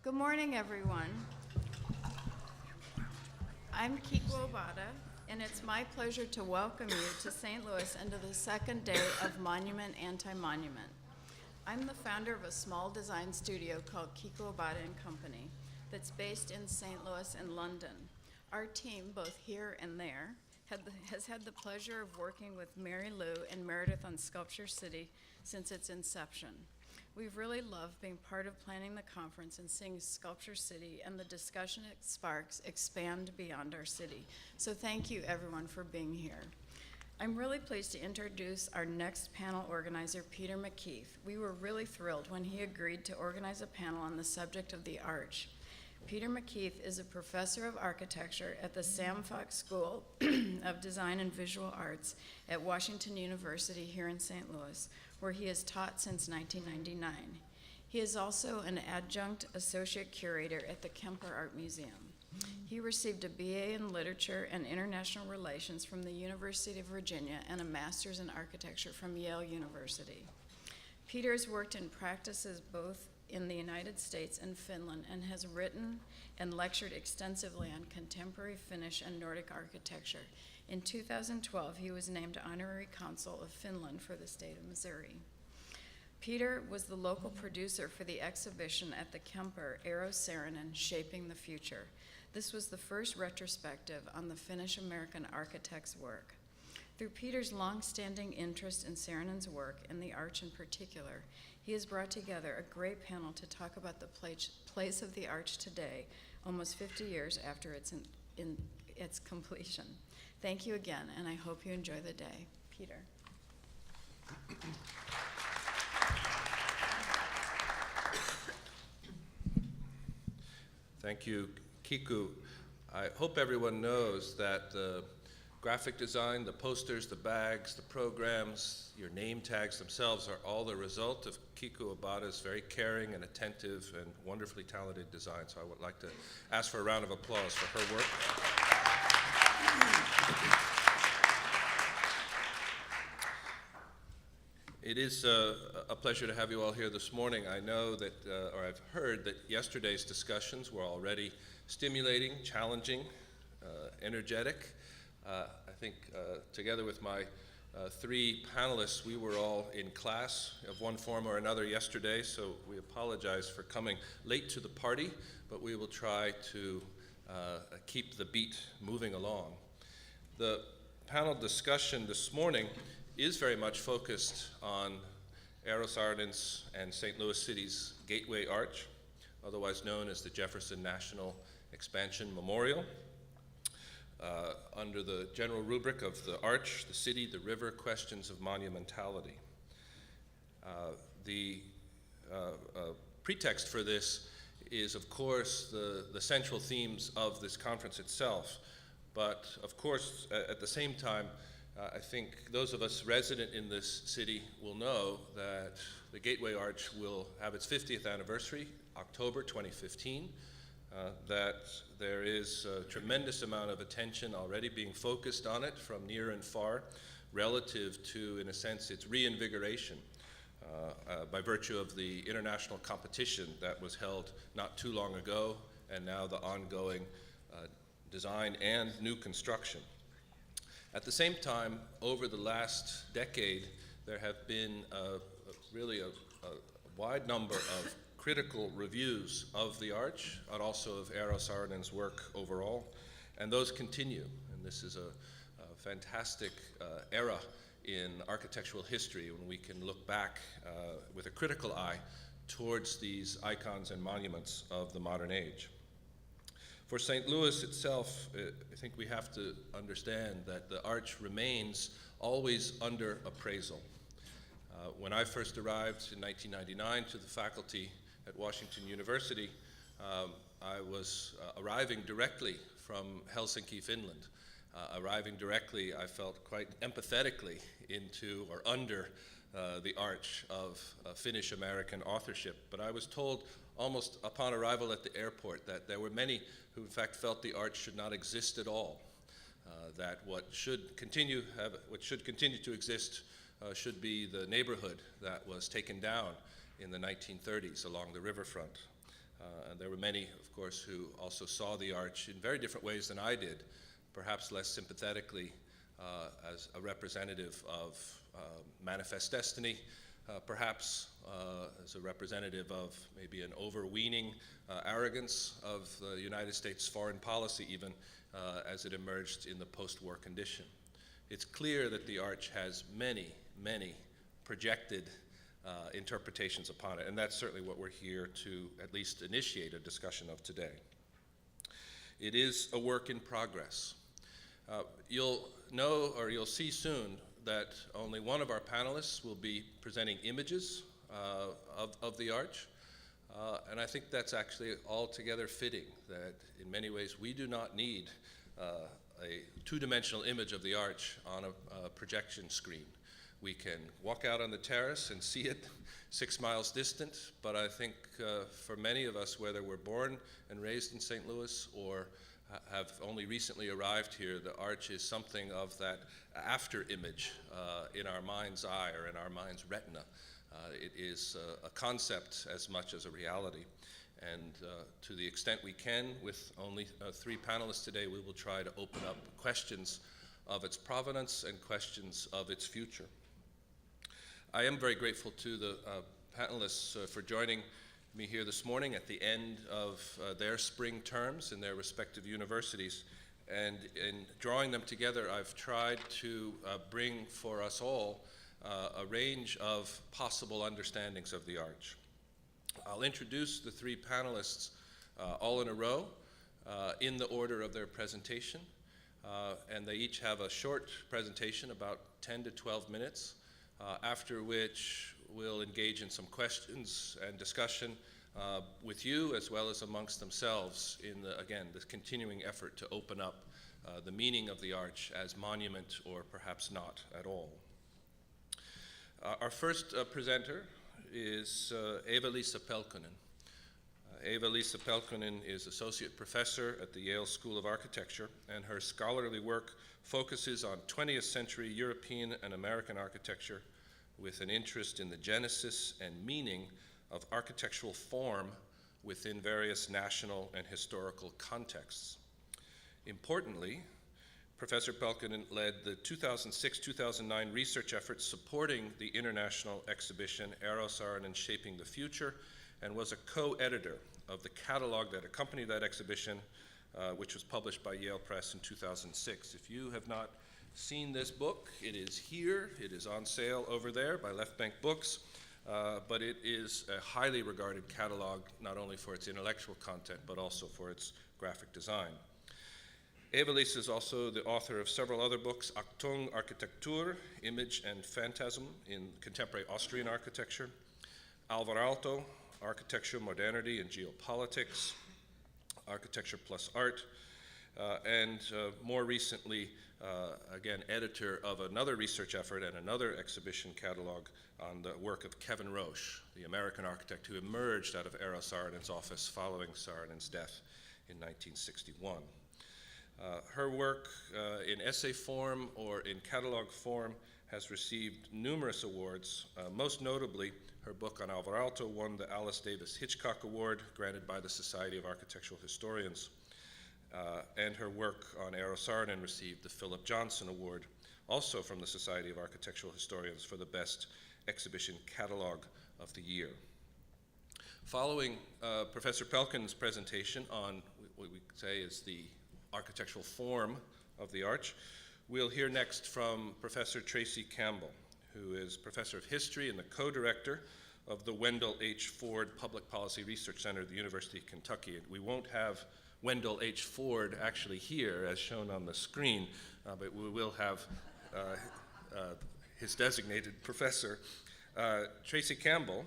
Good morning, everyone. I'm Eeva-Liisa, and it's my pleasure to welcome you to St. Louis and to the second day of Monument Anti-Monument. I'm the founder of a small design studio called Eeva-Liisa & Company that's based in St. Louis and London. Our team, both here and there, has had the pleasure of working with Mary Lou and Meredith on Sculpture City since its inception. We've really loved being part of planning the conference and seeing Sculpture City and the discussion it sparks expand beyond our city. So thank you, everyone, for being here. I'm really pleased to introduce our next panel organizer, Peter Mackeith. We were really thrilled when he agreed to organize a panel on the subject of the arch. Peter Mackeith is a professor of architecture at the Sam Fox School of Design and Visual Arts at Washington University here in St. Louis, where he has taught since 1999. He is also an adjunct associate curator at the Kemper Art Museum. He received a BA in Literature and International Relations from the University of Virginia and a master's in architecture from Yale University. Peter has worked in practices both in the United States and Finland and has written and lectured extensively on contemporary Finnish and Nordic architecture. In 2012, he was named Honorary Consul of Finland for the state of Missouri. Peter was the local producer for the exhibition at the Kemper, Eero Saarinen, Shaping the Future. This was the first retrospective on the Finnish-American architect's work. Through Peter's long-standing interest in Saarinen's work, and the arch in particular, he has brought together a great panel to talk about the place of the arch today, almost 50 years after its completion. Thank you again, and I hope you enjoy the day. Peter. Thank you, Kiku. I hope everyone knows that the graphic design, the posters, the bags, the programs, your name tags themselves are all the result of Eeva-Liisa's very caring and attentive and wonderfully talented design. So I would like to ask for a round of applause for her work. It is a pleasure to have you all here this morning. I know that, or I've heard that yesterday's discussions were already stimulating, challenging, energetic. I think together with my three panelists, we were all in class of one form or another yesterday, so we apologize for coming late to the party, but we will try to keep the beat moving along. The panel discussion this morning is very much focused on Eero Saarinen's and St. Louis City's Gateway Arch, otherwise known as the Jefferson National Expansion Memorial. Under the general rubric of the arch, the city, the river, questions of monumentality. The pretext for this is, of course, the central themes of this conference itself. But, of course, at the same time, I think those of us resident in this city will know that the Gateway Arch will have its 50th anniversary, October 2015. That there is a tremendous amount of attention already being focused on it from near and far relative to, in a sense, its reinvigoration by virtue of the international competition that was held not too long ago, and now the ongoing design and new construction. At the same time, over the last decade, there have been really a wide number of critical reviews of the arch and also of Eero Saarinen's work overall, and those continue. And this is a fantastic era in architectural history when we can look back with a critical eye towards these icons and monuments of the modern age. For St. Louis itself, I think we have to understand that the arch remains always under appraisal. When I first arrived in 1999 to the faculty at Washington University, I was arriving directly from Helsinki, Finland. Arriving directly, I felt quite empathetically into or under the arch of Finnish-American authorship. But I was told almost upon arrival at the airport that there were many who in fact felt the arch should not exist at all, that what should continue to exist should be the neighborhood that was taken down in the 1930s along the riverfront. And there were many, of course, who also saw the arch in very different ways than I did, perhaps less sympathetically as a representative of manifest destiny, perhaps as a representative of maybe an overweening arrogance of the United States foreign policy, even as it emerged in the post-war condition. It's clear that the arch has many, many projected interpretations upon it, and that's certainly what we're here to at least initiate a discussion of today. It is a work in progress. You'll know, or you'll see soon, that only one of our panelists will be presenting images of the arch, and I think that's actually altogether fitting, that in many ways we do not need a two-dimensional image of the arch on a projection screen. We can walk out on the terrace and see it 6 miles distant, but I think for many of us, whether we're born and raised in St. Louis or have only recently arrived here, the arch is something of that after image in our mind's eye or in our mind's retina. It is a concept as much as a reality. And to the extent we can, with only 3 panelists today, we will try to open up questions of its provenance and questions of its future. I am very grateful to the panelists for joining me here this morning at the end of their spring terms in their respective universities. And in drawing them together, I've tried to bring for us all a range of possible understandings of the arch. I'll introduce the 3 panelists all in a row in the order of their presentation. And they each have a short presentation, about 10 to 12 minutes, after which we'll engage in some questions and discussion with you as well as amongst themselves in, again, this continuing effort to open up the meaning of the arch as monument or perhaps not at all. Our first presenter is Eeva-Liisa Pelkonen. Eeva-Liisa Pelkonen is associate professor at the Yale School of Architecture, and her scholarly work focuses on 20th century European and American architecture with an interest in the genesis and meaning of architectural form within various national and historical contexts. Importantly, Professor Pelkonen led the 2006-2009 research efforts supporting the international exhibition Eero, Saarinen, Shaping the Future, and was a co-editor of the catalog that accompanied that exhibition, which was published by Yale Press in 2006. If you have not seen this book, it is here. It is on sale over there by Left Bank Books, but it is a highly regarded catalog, not only for its intellectual content, but also for its graphic design. Eeva-Liisa is also the author of several other books: Achtung, Architektur, Image and Phantasm in Contemporary Austrian Architecture, Alvarado, Architecture, Modernity and Geopolitics, Architecture plus Art, and more recently, again, editor of another research effort and another exhibition catalog on the work of Kevin Roche, the American architect who emerged out of Eero Saarinen's office following Saarinen's death in 1961. Her work in essay form or in catalog form has received numerous awards. Most notably, her book on Alvarado won the Alice Davis Hitchcock Award granted by the Society of Architectural Historians. And her work on Eero Saarinen received the Philip Johnson Award, also from the Society of Architectural Historians, for the best exhibition catalog of the year. Following Professor Pelkonen's presentation on what we could say is the architectural form of the arch, we'll hear next from Professor Tracy Campbell, who is professor of history and the co-director of the Wendell H. Ford Public Policy Research Center at the University of Kentucky. We won't have Wendell H. Ford actually here, as shown on the screen, but we will have his designated professor. Tracy Campbell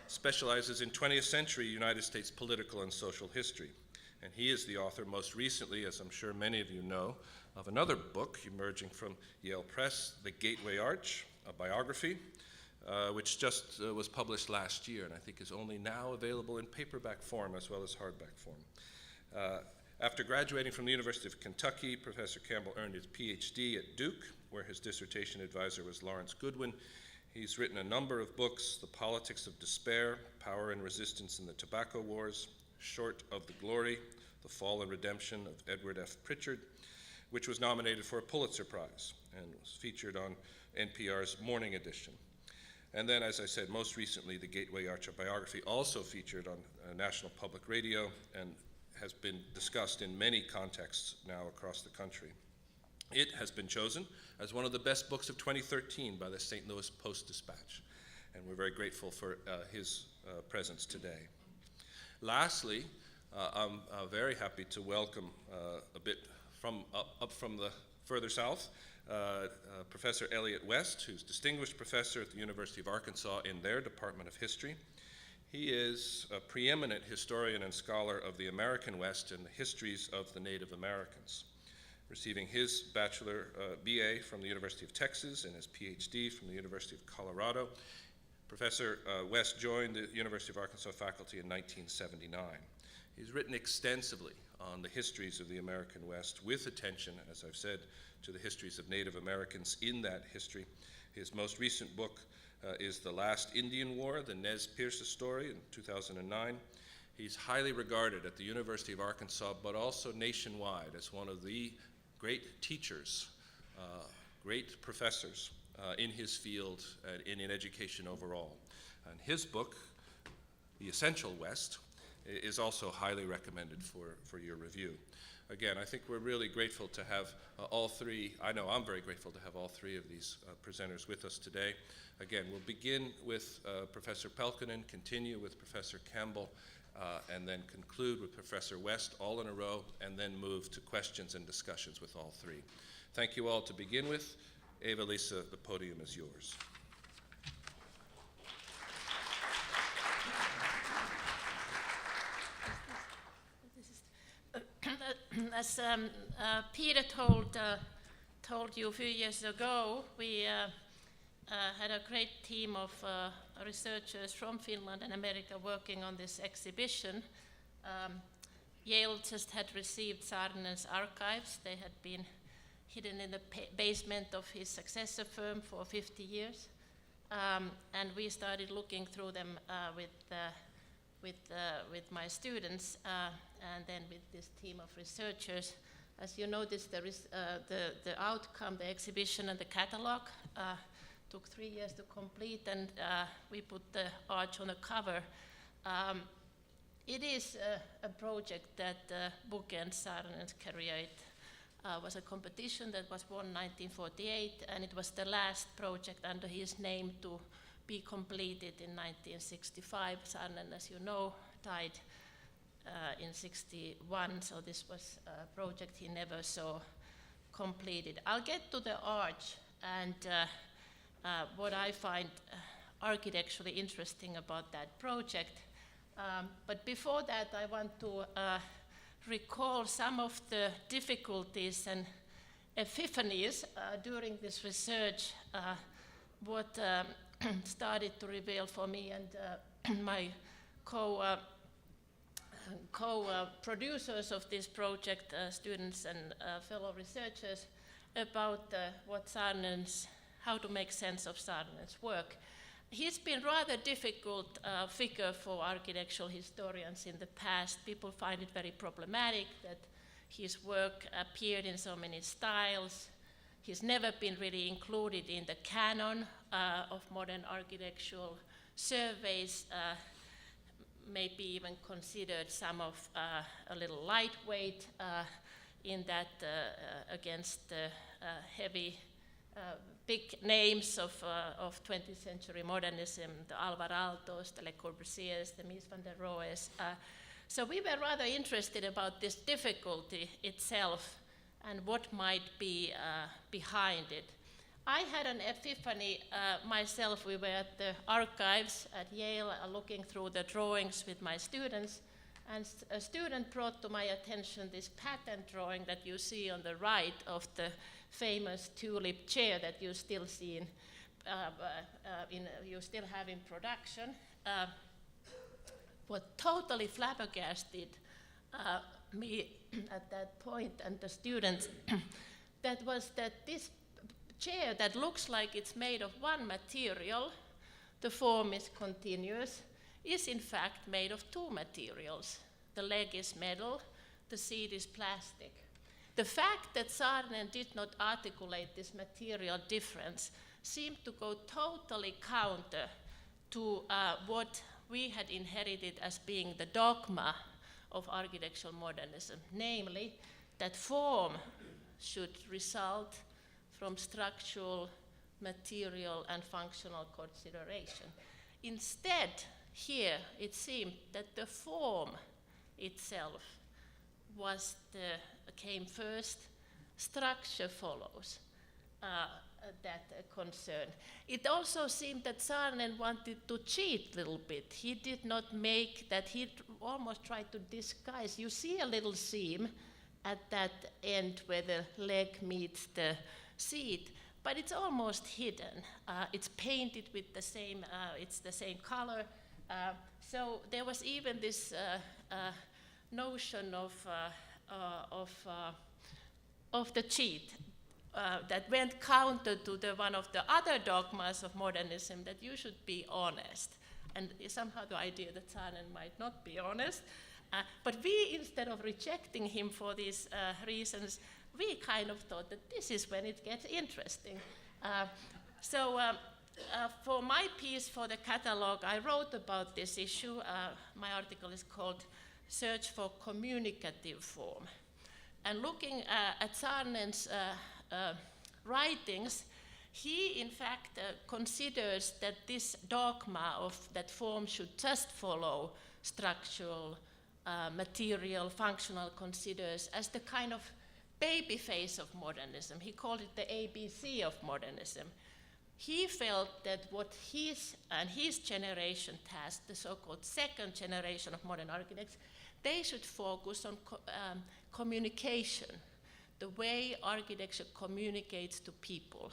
specializes in 20th century United States political and social history. And he is the author, most recently, as I'm sure many of you know, of another book emerging from Yale Press, The Gateway Arch, a biography, which just was published last year and I think is only now available in paperback form as well as hardback form. After graduating from the University of Kentucky, Professor Campbell earned his PhD at Duke, where his dissertation advisor was Lawrence Goodwin. He's written a number of books: The Politics of Despair, Power and Resistance in the Tobacco Wars, Short of the Glory, The Fall and Redemption of Edward F. Pritchard, which was nominated for a Pulitzer Prize and was featured on NPR's Morning Edition. And then, as I said, most recently, the Gateway Archer biography, also featured on National Public Radio and has been discussed in many contexts now across the country. It has been chosen as one of the best books of 2013 by the St. Louis Post-Dispatch, and we're very grateful for his presence today. Lastly, I'm very happy to welcome a bit up from the further south, Professor Elliot West, who's distinguished professor at the University of Arkansas in their Department of History. He is a preeminent historian and scholar of the American West and the histories of the Native Americans, receiving his bachelor BA from the University of Texas and his PhD from the University of Colorado. Professor West joined the University of Arkansas faculty in 1979. He's written extensively on the histories of the American West, with attention, as I've said, to the histories of Native Americans in that history. His most recent book is The Last Indian War, the Nez Perce story, in 2009. He's highly regarded at the University of Arkansas, but also nationwide, as one of the great teachers, great professors in his field and in education overall. And his book, The Essential West, is also highly recommended for your review. Again, I think we're really grateful to have all three. I know I'm very grateful to have all three of these presenters with us today. Again, we'll begin with Professor Pelkonen, continue with Professor Campbell, and then conclude with Professor West, all in a row, and then move to questions and discussions with all three. Thank you all to begin with. Eeva-Liisa, the podium is yours. As Peter told you a few years ago, we had a great team of researchers from Finland and America working on this exhibition. Yale just had received Saarinen's archives. They had been hidden in the basement of his successor firm for 50 years. And we started looking through them with my students, and then with this team of researchers. As you noticed, the outcome, the exhibition and the catalog took 3 years to complete, and we put the arch on the cover. It is a project that bookends Saarinen's career. It was a competition that was won in 1948, and it was the last project under his name to be completed in 1965. Saarinen, as you know, died in 61, so this was a project he never saw completed. I'll get to the arch and what I find architecturally interesting about that project. But before that, I want to recall some of the difficulties and epiphanies during this research, what started to reveal for me and my co-producers of this project, students and fellow researchers, about how to make sense of Saarinen's work. He's been rather difficult figure for architectural historians in the past. People find it very problematic that his work appeared in so many styles. He's never been really included in the canon of modern architectural surveys, maybe even considered some of a little lightweight in that against the heavy big names of 20th century modernism, the Alvar-Aaltos, the Le Corbusiers, the Mies van der Rohes. So we were rather interested about this difficulty itself and what might be behind it. I had an epiphany myself. We were at the archives at Yale looking through the drawings with my students, and a student brought to my attention this pattern drawing that you see on the right of the famous tulip chair that you still see you still have in production. What totally flabbergasted me at that point and the students, that was that this chair that looks like it's made of one material, the form is continuous, is in fact made of two materials. the leg is metal, the seat is plastic. The fact that Saarinen did not articulate this material difference seemed to go totally counter to what we had inherited as being the dogma of architectural modernism, namely that form should result from structural, material, and functional consideration. Instead, here it seemed that the form itself came first, structure follows that concern. It also seemed that Saarinen wanted to cheat a little bit. He did not make that, he almost tried to disguise. You see a little seam at that end where the leg meets the seat, but it's almost hidden. It's painted with the same, it's the same color. So there was even this notion of the cheat that went counter to one of the other dogmas of modernism, that you should be honest. And somehow the idea that Saarinen might not be honest. But we, instead of rejecting him for these reasons, we kind of thought that this is when it gets interesting. So for my piece for the catalog, I wrote about this issue. My article is called Search for Communicative Form. And looking at Saarinen's writings, he in fact considers that this dogma of that form should just follow structural, material, functional considers as the kind of baby face of modernism. He called it the ABC of modernism. He felt that what his generation tasked, the so-called second generation of modern architects, they should focus on communication, the way architecture communicates to people.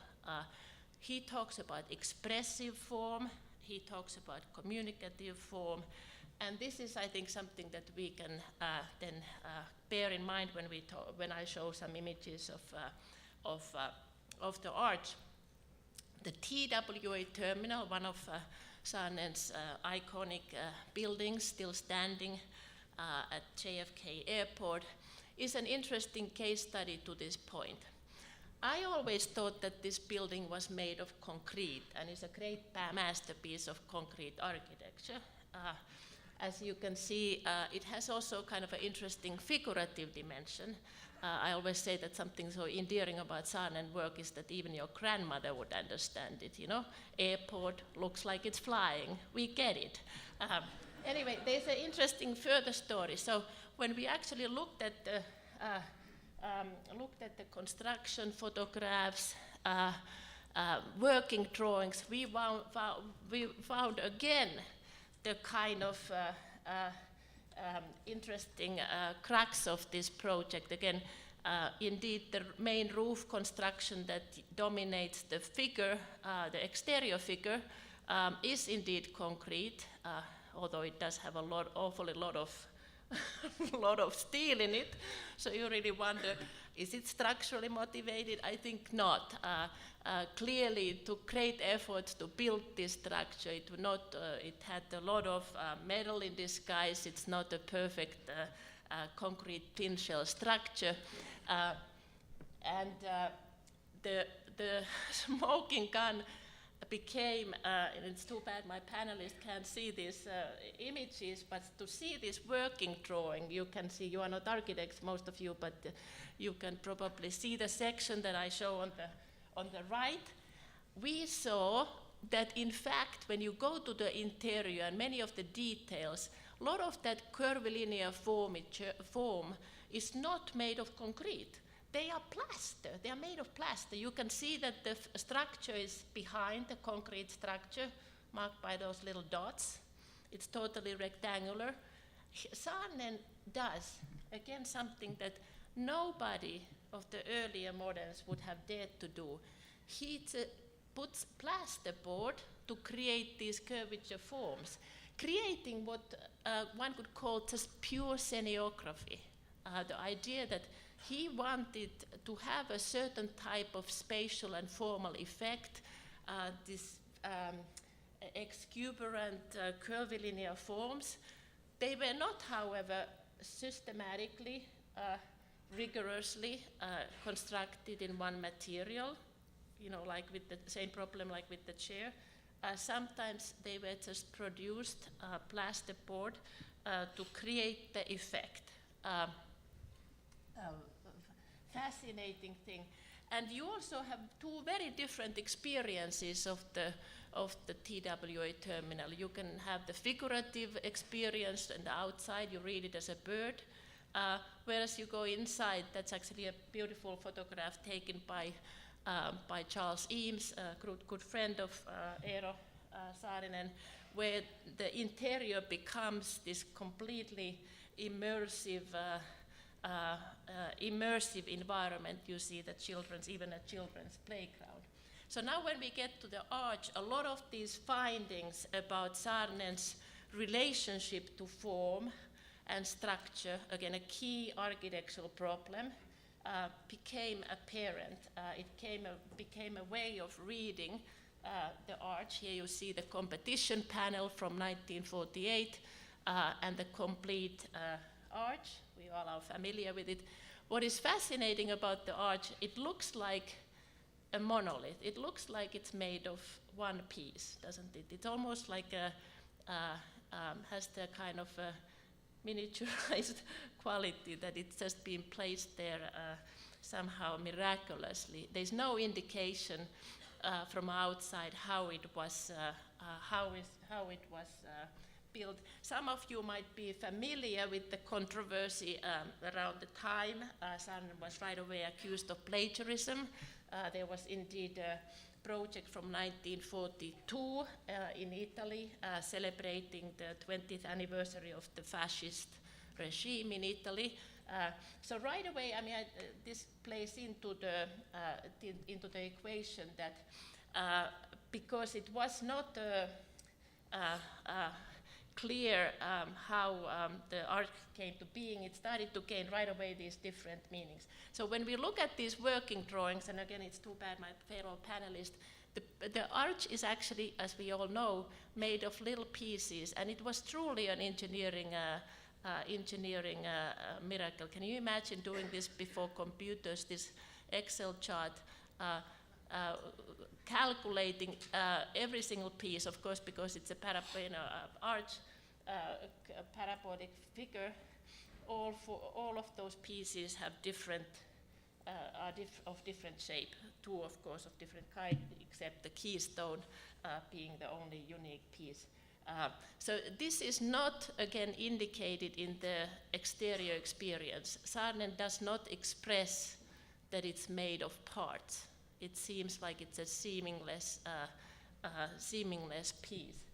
He talks about expressive form, he talks about communicative form, and this is, I think, something that we can then bear in mind when I show some images of the arch. The TWA terminal, one of Saarinen's iconic buildings still standing at JFK Airport, is an interesting case study to this point. I always thought that this building was made of concrete and is a great masterpiece of concrete architecture. As you can see, it has also kind of an interesting figurative dimension. I always say that something so endearing about Saarinen work is that even your grandmother would understand it, you know? Airport looks like it's flying, we get it. Anyway, there's an interesting further story. So when we actually looked at the construction photographs, working drawings, we found again the kind of interesting crux of this project. Again, indeed, the main roof construction that dominates the figure, the exterior figure, is indeed concrete, although it does have awfully lot of steel in it. So you really wonder, is it structurally motivated? I think not. Clearly, it took great efforts to build this structure. It had a lot of metal in disguise. It's not a perfect concrete thin shell structure. And the smoking gun became, and it's too bad my panelists can't see these images, but to see this working drawing, you can see, you are not architects, most of you, but you can probably see the section that I show on the right. We saw that in fact, when you go to the interior and many of the details, a lot of that curvilinear form is not made of concrete. They are plaster, they are made of plaster. You can see that the structure is behind the concrete structure, marked by those little dots. It's totally rectangular. Saarinen does, again, something that nobody of the earlier moderns would have dared to do. He puts plasterboard to create these curvature forms, creating what one could call just pure scenography. The idea that he wanted to have a certain type of spatial and formal effect, this exuberant curvilinear forms. They were not, however, systematically, rigorously constructed in one material, like with the same problem like with the chair. Sometimes they were just produced plasterboard to create the effect. Fascinating thing. And you also have two very different experiences of the TWA terminal. You can have the figurative experience and outside, you read it as a bird, whereas you go inside, that's actually a beautiful photograph taken by Charles Eames, a good friend of Eero, Saarinen, where the interior becomes this completely immersive environment. You see the even a children's playground. So now when we get to the arch, a lot of these findings about Saarinen's relationship to form and structure, again a key architectural problem, became apparent. It became a way of reading the arch. Here you see the competition panel from 1948 and the complete arch. We all are familiar with it. What is fascinating about the arch, it looks like a monolith. It looks like it's made of one piece, doesn't it? It's almost like has the kind of miniaturized quality that it's just been placed there somehow miraculously. There's no indication from outside how it was built. Some of you might be familiar with the controversy around the time. Saarinen was right away accused of plagiarism. There was indeed a project from 1942 in Italy celebrating the 20th anniversary of the fascist regime in Italy. So right away, this plays into the equation that because it was not clear how the art came to being, it started to gain right away these different meanings. So when we look at these working drawings, and again it's too bad my fellow panelists, the arch is actually, as we all know, made of little pieces, and it was truly an engineering miracle. Can you imagine doing this before computers, this Excel chart, calculating every single piece, of course, because it's a arch, parabolic figure. All of those pieces have different, of different shape. Two, of course, of different kind, except the keystone being the only unique piece. So this is not, again, indicated in the exterior experience. Saarinen does not express that it's made of parts. It seems like it's a seamless piece.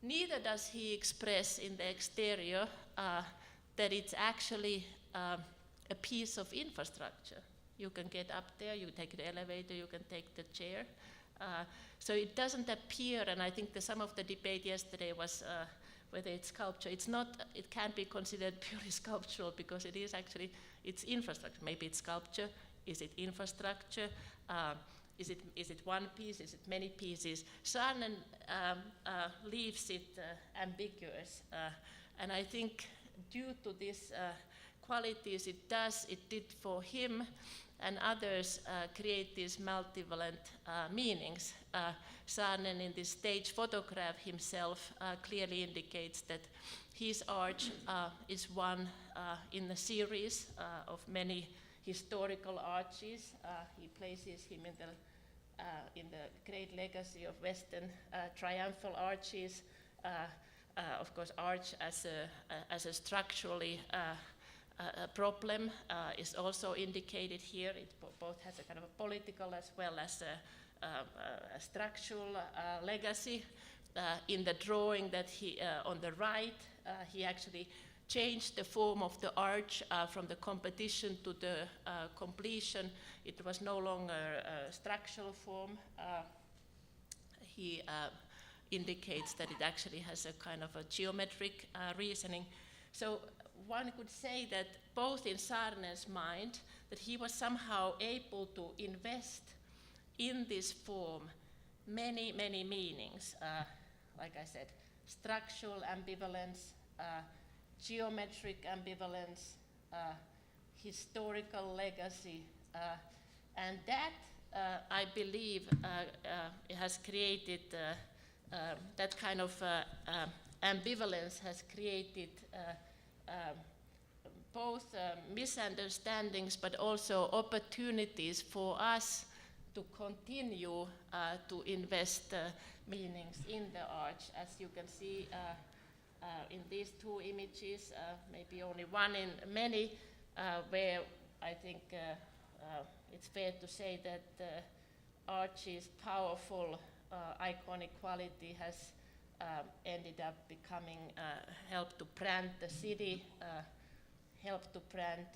Neither does he express in the exterior that it's actually a piece of infrastructure. You can get up there, you take the elevator, you can take the chair. So it doesn't appear, and I think some of the debate yesterday was whether it's sculpture. It can't be considered purely sculptural because it is actually, it's infrastructure. Maybe it's sculpture. Is it infrastructure? Is it one piece? Is it many pieces? Saarinen leaves it ambiguous, and I think due to these qualities it did for him and others create these multivalent meanings. Saarinen in this stage photograph himself clearly indicates that his arch is one in the series of many historical arches. He places him in the great legacy of Western triumphal arches. Of course, arch as a structurally problem is also indicated here. It both has a kind of a political as well as a structural legacy. In the drawing that he on the right, he actually changed the form of the arch from the competition to the completion. It was no longer a structural form. He indicates that it actually has a kind of a geometric reasoning. So one could say that both in Saarinen's mind, that he was somehow able to invest in this form many, many meanings. Like I said, structural ambivalence, geometric ambivalence, historical legacy, and that I believe it has created that kind of ambivalence has created both misunderstandings but also opportunities for us to continue to invest meanings in the arts. As you can see in these two images, maybe only one in many, where I think it's fair to say that Archie's powerful iconic quality has ended up becoming, helped to brand the city, helped to brand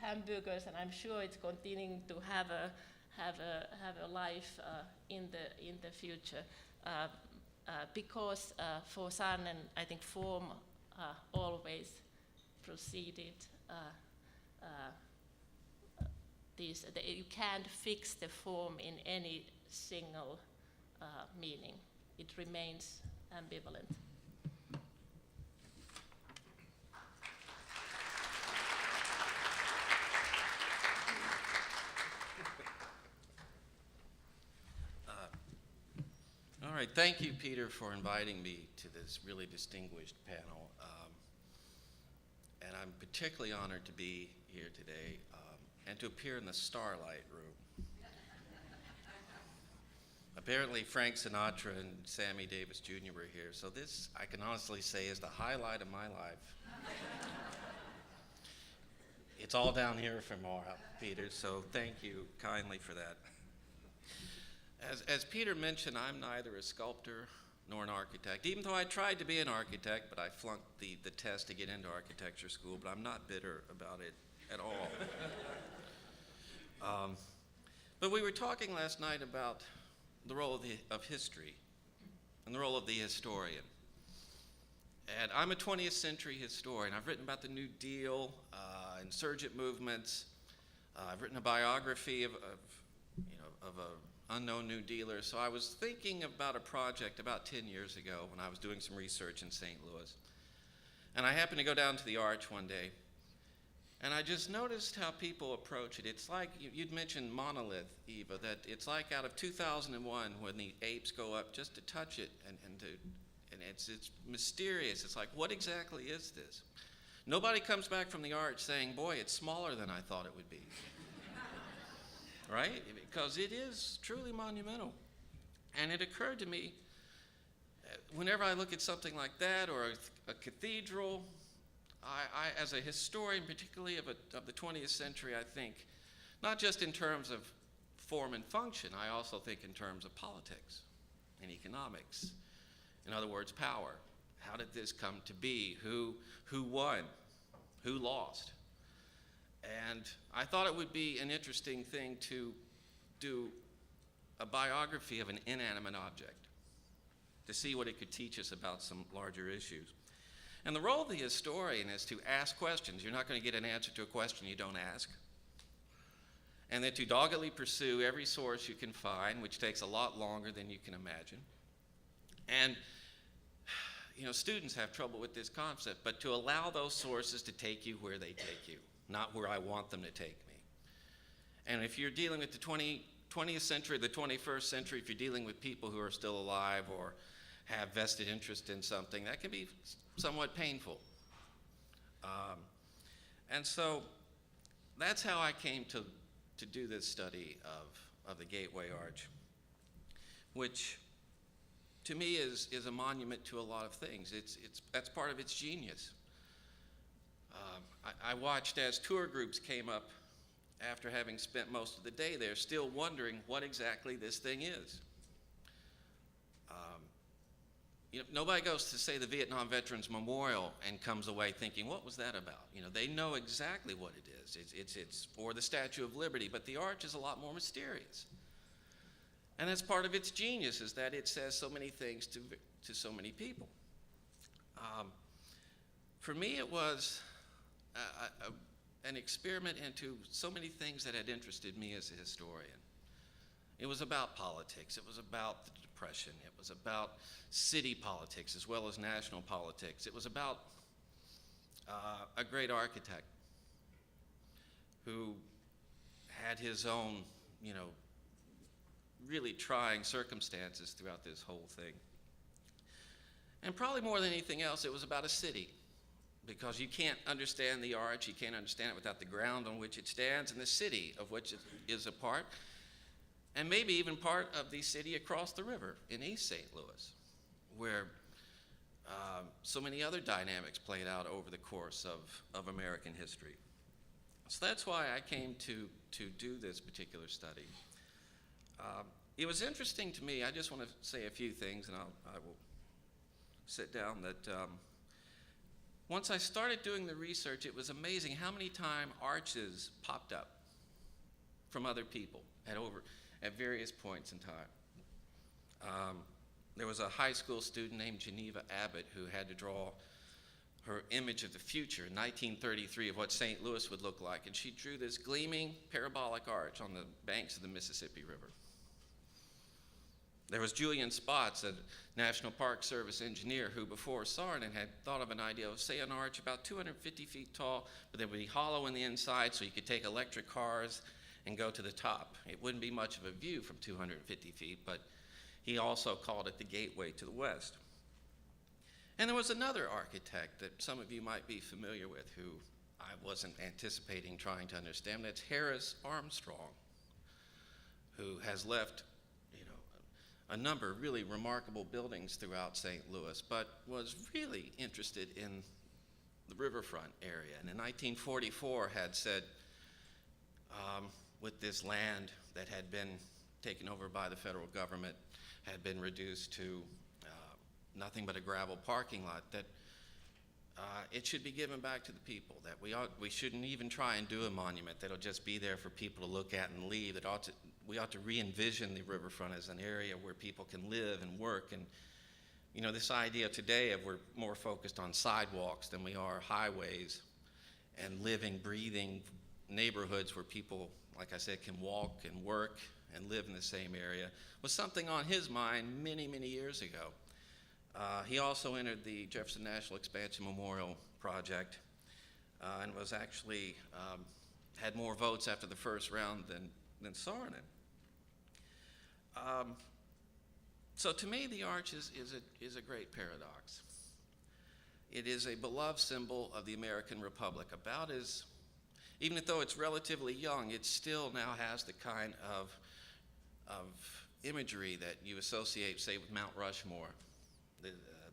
hamburgers, and I'm sure it's continuing to have a life in the future. Because for Saarinen, I think form always preceded you can't fix the form in any single meaning. It remains ambivalent. All right, thank you, Peter, for inviting me to this really distinguished panel. And I'm particularly honored to be here today and to appear in the Starlight Room. Apparently, Frank Sinatra and Sammy Davis Jr. were here, so this, I can honestly say, is the highlight of my life. It's all down here from Peter, so thank you kindly for that. As Peter mentioned, I'm neither a sculptor nor an architect, even though I tried to be an architect, but I flunked the test to get into architecture school, but I'm not bitter about it at all. But we were talking last night about the role of history and the role of the historian. And I'm a 20th century historian. I've written about the New Deal, insurgent movements. I've written a biography of an unknown New Dealer. So I was thinking about a project about 10 years ago when I was doing some research in St. Louis. And I happened to go down to the Arch one day, and I just noticed how people approach it. It's like, you'd mentioned monolith, Eva, that it's like out of 2001 when the apes go up just to touch it, and it's mysterious. It's like, what exactly is this? Nobody comes back from the Arch saying, boy, it's smaller than I thought it would be. Right? Because it is truly monumental. And it occurred to me, whenever I look at something like that, or a cathedral, I, as a historian, particularly of the 20th century, I think, not just in terms of form and function, I also think in terms of politics and economics. In other words, power. How did this come to be? Who won? Who lost? And I thought it would be an interesting thing to do a biography of an inanimate object, to see what it could teach us about some larger issues. And the role of the historian is to ask questions. You're not going to get an answer to a question you don't ask. And then to doggedly pursue every source you can find, which takes a lot longer than you can imagine. And students have trouble with this concept, but to allow those sources to take you where they take you, not where I want them to take me. And if you're dealing with the 20th century, the 21st century, if you're dealing with people who are still alive or have vested interest in something, that can be somewhat painful. And so that's how I came to do this study of the Gateway Arch, which to me is a monument to a lot of things. That's part of its genius. I watched as tour groups came up after having spent most of the day there, still wondering what exactly this thing is. Nobody goes to, say, the Vietnam Veterans Memorial and comes away thinking, what was that about? They know exactly what it is. It's for the Statue of Liberty, but the Arch is a lot more mysterious. And that's part of its genius, is that it says so many things to so many people. For me, it was an experiment into so many things that had interested me as a historian. It was about politics. It was about the Depression. It was about city politics as well as national politics. It was about a great architect who had his own, really trying circumstances throughout this whole thing. And probably more than anything else, it was about a city, because you can't understand the arch, you can't understand it without the ground on which it stands and the city of which it is a part, and maybe even part of the city across the river in East St. Louis, where so many other dynamics played out over the course of American history. So that's why I came to do this particular study. It was interesting to me, I just want to say a few things, and I will sit down, that once I started doing the research, it was amazing how many times arches popped up from other people at various points in time. There was a high school student named Geneva Abbott who had to draw her image of the future in 1933 of what St. Louis would look like, and she drew this gleaming parabolic arch on the banks of the Mississippi River. There was Julian Spotts, a National Park Service engineer who, before Saarinen, had thought of an idea of, say, an arch about 250 feet tall, but that would be hollow in the inside so you could take electric cars and go to the top. It wouldn't be much of a view from 250 feet, but he also called it the gateway to the west. And there was another architect that some of you might be familiar with who I wasn't anticipating trying to understand. That's Harris Armstrong, who has left a number of really remarkable buildings throughout St. Louis, but was really interested in the riverfront area. And in 1944 had said, with this land that had been taken over by the federal government, had been reduced to nothing but a gravel parking lot, that it should be given back to the people, that we shouldn't even try and do a monument that'll just be there for people to look at and leave. We ought to re-envision the riverfront as an area where people can live and work. And this idea today of we're more focused on sidewalks than we are highways and living, breathing neighborhoods where people, like I said, can walk and work and live in the same area, was something on his mind many, many years ago. He also entered the Jefferson National Expansion Memorial Project and was actually had more votes after the first round than Saarinen. So to me, the arch is a great paradox. It is a beloved symbol of the American Republic. Even though it's relatively young, it still now has the kind of imagery that you associate, say, with Mount Rushmore,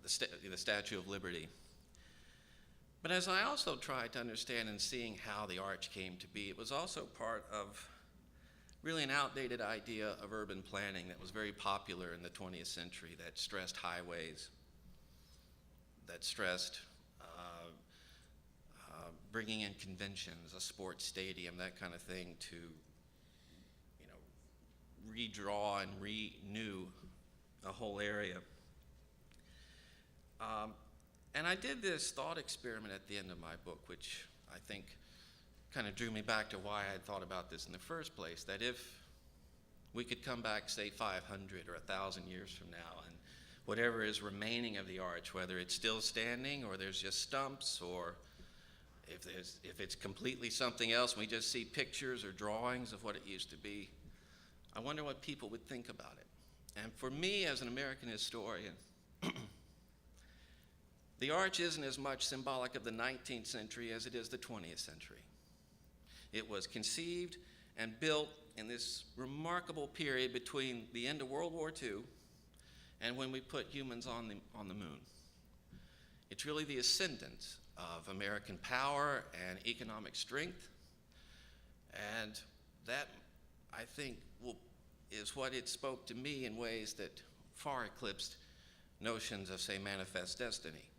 the Statue of Liberty. But as I also tried to understand and seeing how the arch came to be, it was also part of really an outdated idea of urban planning that was very popular in the 20th century, that stressed highways, that stressed bringing in conventions, a sports stadium, that kind of thing, to redraw and renew a whole area. And I did this thought experiment at the end of my book, which I think kind of drew me back to why I had thought about this in the first place, that if we could come back, say, 500 or 1,000 years from now, and whatever is remaining of the arch, whether it's still standing or there's just stumps, or if it's completely something else, and we just see pictures or drawings of what it used to be, I wonder what people would think about it. And for me, as an American historian, the arch isn't as much symbolic of the 19th century as it is the 20th century. It was conceived and built in this remarkable period between the end of World War II and when we put humans on the moon. It's really the ascendance of American power and economic strength, and that, I think, is what it spoke to me in ways that far eclipsed notions of, say, manifest destiny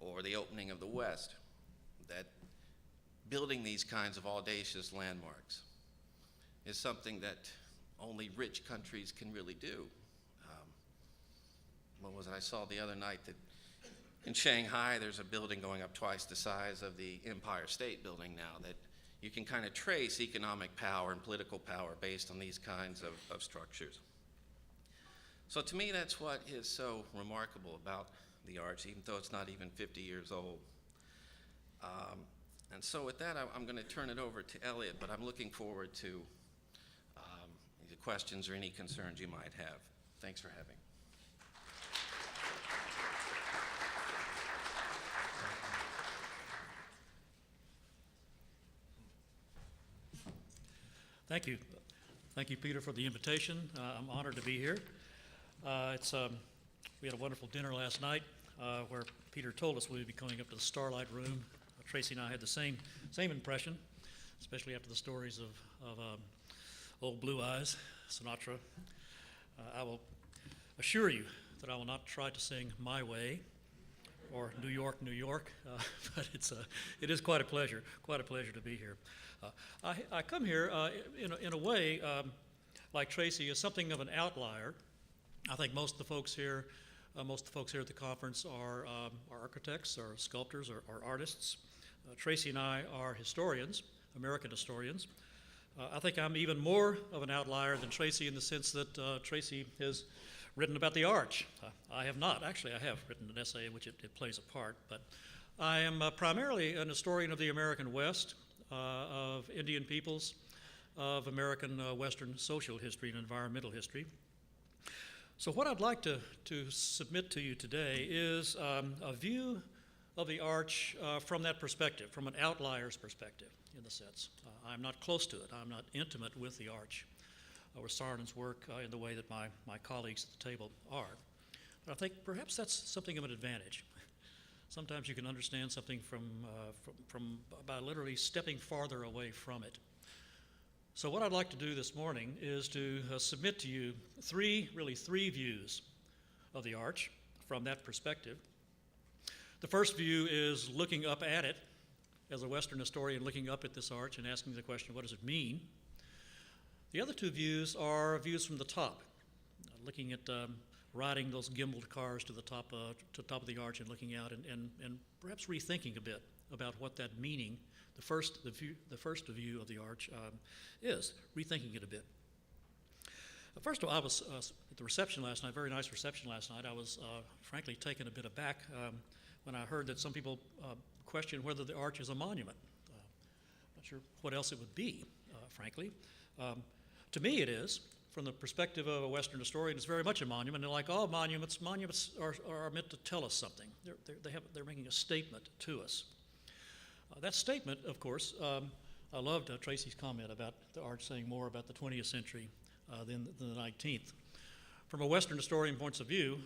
or the opening of the West, that building these kinds of audacious landmarks is something that only rich countries can really do. What was it I saw the other night, that in Shanghai there's a building going up twice the size of the Empire State Building now, that you can kind of trace economic power and political power based on these kinds of structures. So to me, that's what is so remarkable about the arch, even though it's not even 50 years old. And so with that, I'm going to turn it over to Elliot, but I'm looking forward to the questions or any concerns you might have. Thanks for having me. Thank you. Thank you, Peter, for the invitation. I'm honored to be here. We had a wonderful dinner last night where Peter told us we would be coming up to the Starlight Room. Tracy and I had the same impression, especially after the stories of old Blue Eyes, Sinatra. I will assure you that I will not try to sing My Way or New York, New York, but it is quite a pleasure to be here. I come here in a way, like Tracy, as something of an outlier. I think most of the folks here at the conference are architects, or sculptors, or artists. Tracy and I are historians, American historians. I think I'm even more of an outlier than Tracy in the sense that Tracy has written about the arch. I have not. Actually, I have written an essay in which it plays a part, but I am primarily an historian of the American West, of Indian peoples, of American Western social history and environmental history. So what I'd like to submit to you today is a view of the arch from that perspective, from an outlier's perspective, in the sense. I'm not close to it. I'm not intimate with the arch or Saarinen's work in the way that my colleagues at the table are. But I think perhaps that's something of an advantage. Sometimes you can understand something from by literally stepping farther away from it. So what I'd like to do this morning is to submit to you three views of the arch from that perspective. The first view is looking up at it as a Western historian, looking up at this arch and asking the question, what does it mean? The other two views are views from the top, looking at riding those gimbaled cars to the top of the arch and looking out and perhaps rethinking a bit about what that meaning, the first view of the arch is, rethinking it a bit. First of all, I was at the reception last night, very nice reception last night. I was frankly taken a bit aback when I heard that some people question whether the arch is a monument. Not sure what else it would be, frankly. To me it is. From the perspective of a Western historian, it's very much a monument. And like all monuments are meant to tell us something. They're making a statement to us. That statement, of course, I loved Tracy's comment about the arch saying more about the 20th century than the 19th. From a Western historian point of view,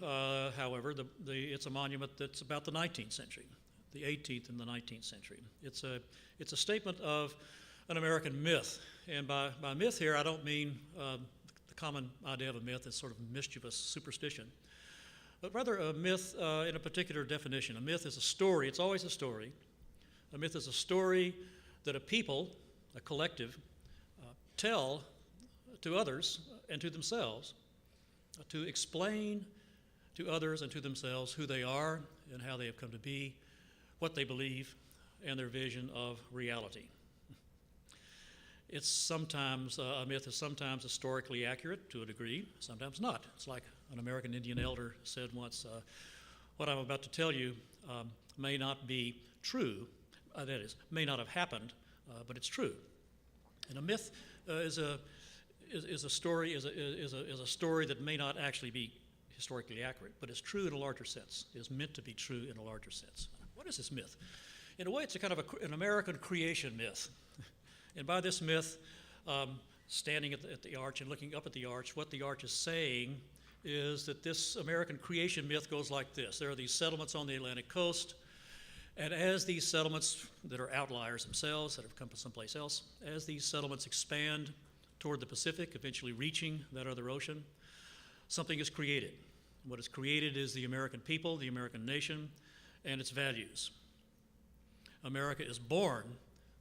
however, it's a monument that's about the 19th century, the 18th and the 19th century. It's a statement of an American myth. And by myth here, I don't mean the common idea of a myth is sort of mischievous superstition, but rather a myth in a particular definition. A myth is a story. It's always a story. A myth is a story that a people, a collective, tell to others and to themselves to explain to others and to themselves who they are and how they have come to be, what they believe, and their vision of reality. It's sometimes, a myth is sometimes historically accurate to a degree, sometimes not. It's like an American Indian elder said once, what I'm about to tell you may not be true, that is, may not have happened, but it's true. And a myth is a story that may not actually be historically accurate, but it's true in a larger sense, is meant to be true in a larger sense. What is this myth? In a way, it's a kind of an American creation myth. And by this myth, standing at the arch and looking up at the arch, what the arch is saying is that this American creation myth goes like this. There are these settlements on the Atlantic coast, and as these settlements that are outliers themselves, that have come from someplace else, as these settlements expand toward the Pacific, eventually reaching that other ocean, something is created. What is created is the American people, the American nation, and its values. America is born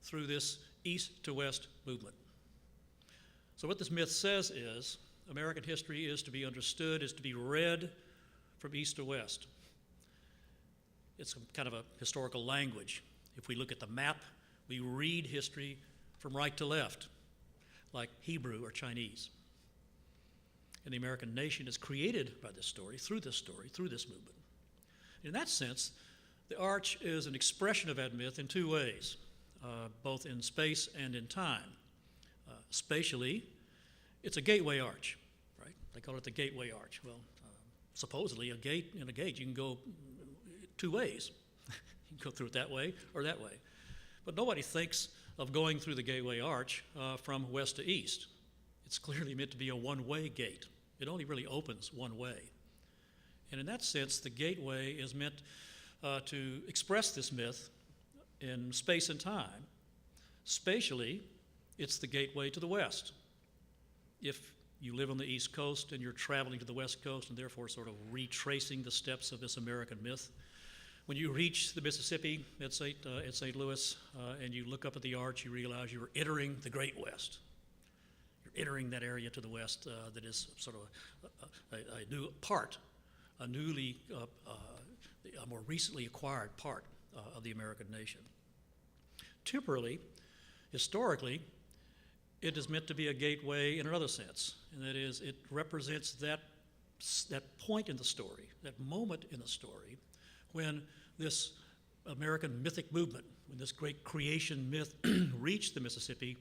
through this east to west movement. So what this myth says is American history is to be understood, is to be read from east to west. It's kind of a historical language. If we look at the map, we read history from right to left, like Hebrew or Chinese. And the American nation is created by this story, through this movement. In that sense, The arch is an expression of that myth in two ways, both in space and in time. Spatially, it's a gateway arch, right? They call it the gateway arch. Well, supposedly in a gate, you can go two ways. You can go through it that way or that way. But nobody thinks of going through the gateway arch from west to east. It's clearly meant to be a one-way gate. It only really opens one way. And in that sense, the gateway is meant to express this myth in space and time. Spatially, it's the gateway to the west. If you live on the East Coast and you're traveling to the West Coast and therefore sort of retracing the steps of this American myth, when you reach the Mississippi at St. Louis and you look up at the arch, you realize you're entering the Great West. You're entering that area to the west that is sort of a new part, a more recently acquired part of the American nation. Temporally, historically, it is meant to be a gateway in another sense, and that is it represents that point in the story, that moment in the story, when this American mythic movement, when this great creation myth reached the Mississippi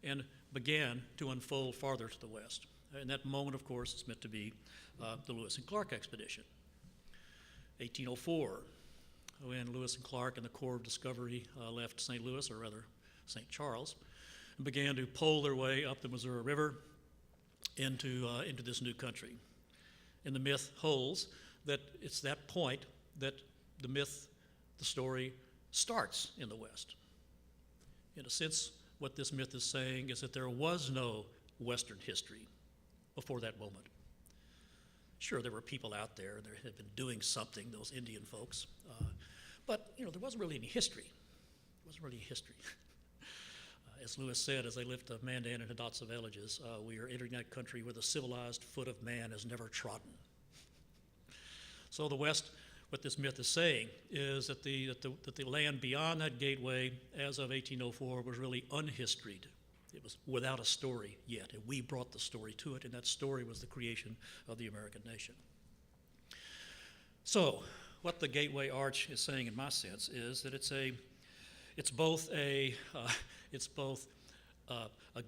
and began to unfold farther to the west. And that moment, of course, is meant to be the Lewis and Clark expedition. 1804, when Lewis and Clark and the Corps of Discovery left St. Louis, or rather St. Charles, and began to pole their way up the Missouri River into this new country. And the myth holds that it's that point that the story starts in the West. In a sense, what this myth is saying is that there was no Western history before that moment. Sure, there were people out there that had been doing something, those Indian folks, but there wasn't really any history. There wasn't really history. As Lewis said, as they lift the Mandan and Hidatsa villages, we are entering that country where the civilized foot of man has never trodden. So the West, what this myth is saying is that the land beyond that gateway as of 1804 was really unhistoried. It was without a story yet, and we brought the story to it, and that story was the creation of the American nation. So what the Gateway Arch is saying, in my sense, is that it's both a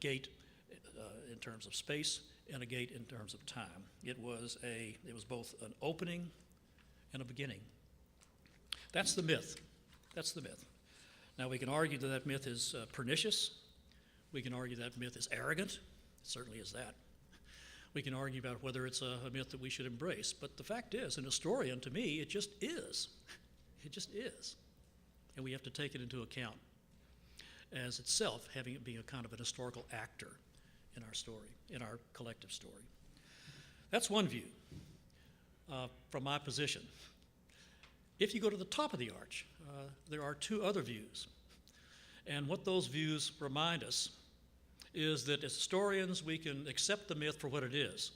gate in terms of space and a gate in terms of time. It was both an opening and a beginning. That's the myth. That's the myth. Now we can argue that myth is pernicious. We can argue that myth is arrogant. It certainly is that. We can argue about whether it's a myth that we should embrace. But the fact is, an historian, to me, it just is. It just is. And we have to take it into account as itself having it being a kind of an historical actor in our story, in our collective story. That's one view from my position. If you go to the top of the arch, there are two other views. And what those views remind us is that as historians, we can accept the myth for what it is,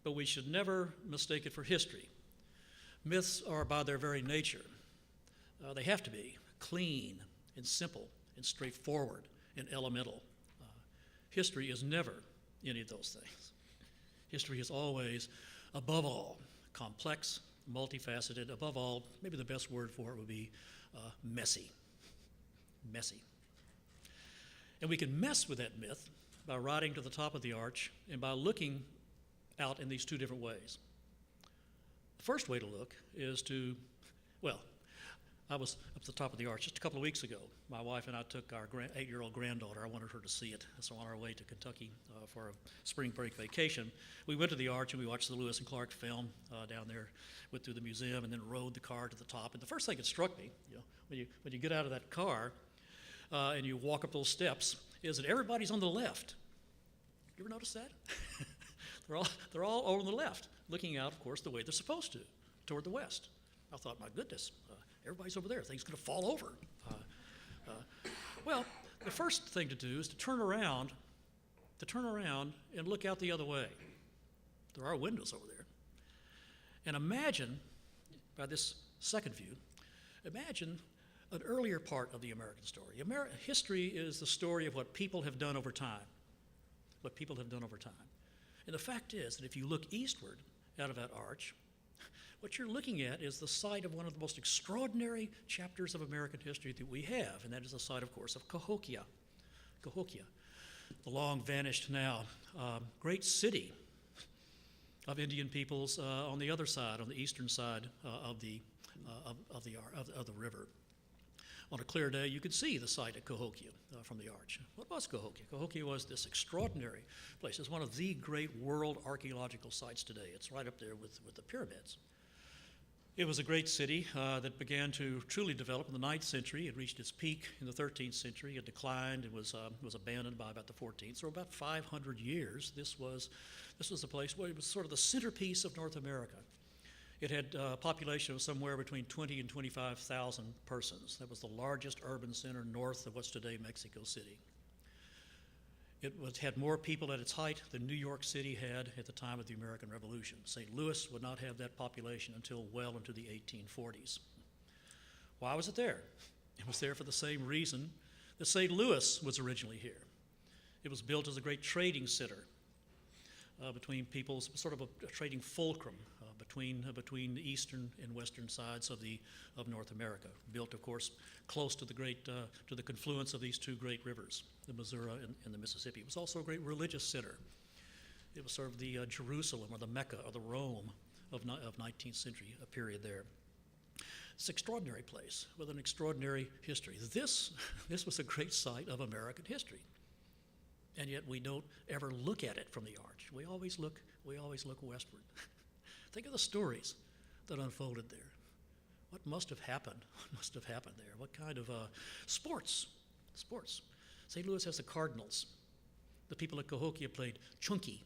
but we should never mistake it for history. Myths are, by their very nature, they have to be clean and simple and straightforward and elemental. History is never any of those things. History is always, above all, complex, multifaceted, above all, maybe the best word for it would be messy. Messy. And we can mess with that myth by riding to the top of the arch and by looking out in these two different ways. The first way to look is to, well, I was up at the top of the arch just a couple of weeks ago. My wife and I took our 8-year-old granddaughter. I wanted her to see it. So on our way to Kentucky for a spring break vacation, we went to the arch and we watched the Lewis and Clark film down there, went through the museum, and then rode the car to the top. And the first thing that struck me, when you get out of that car and you walk up those steps, is that everybody's on the left. You ever notice that? they're all over on the left, looking out, of course, the way they're supposed to, toward the west. I thought, my goodness, everybody's over there. Things going to fall over. Well, the first thing to do is to turn around and look out the other way. There are windows over there. And imagine, by this second view, imagine an earlier part of the American story. History is the story of what people have done over time. What people have done over time. And the fact is that if you look eastward out of that arch, What you're looking at is the site of one of the most extraordinary chapters of American history that we have, and that is the site, of course, of Cahokia. Cahokia, the long vanished now great city of Indian peoples on the other side, on the eastern side of the river. On a clear day, you could see the site at Cahokia from the arch. What was Cahokia? Cahokia was this extraordinary place. It's one of the great world archaeological sites today. It's right up there with the pyramids. It was a great city that began to truly develop in the 9th century. It reached its peak in the 13th century. It declined and was abandoned by about the 14th. So about 500 years, this was a place where it was sort of the centerpiece of North America. It had a population of somewhere between 20 and 25,000 persons. That was the largest urban center north of what's today Mexico City. It had more people at its height than New York City had at the time of the American Revolution. St. Louis would not have that population until well into the 1840s. Why was it there? It was there for the same reason that St. Louis was originally here. It was built as a great trading center between peoples, sort of a trading fulcrum between the eastern and western sides of North America. Built, of course, close to the confluence of these two great rivers, the Missouri and the Mississippi. It was also a great religious center. It was sort of the Jerusalem or the Mecca or the Rome of 19th century period there. It's an extraordinary place with an extraordinary history. This was a great site of American history. And yet we don't ever look at it from the arch. We always look westward. Think of the stories that unfolded there. What must have happened? What must have happened there? What kind of sports? St. Louis has the Cardinals. The people at Cahokia played chunky.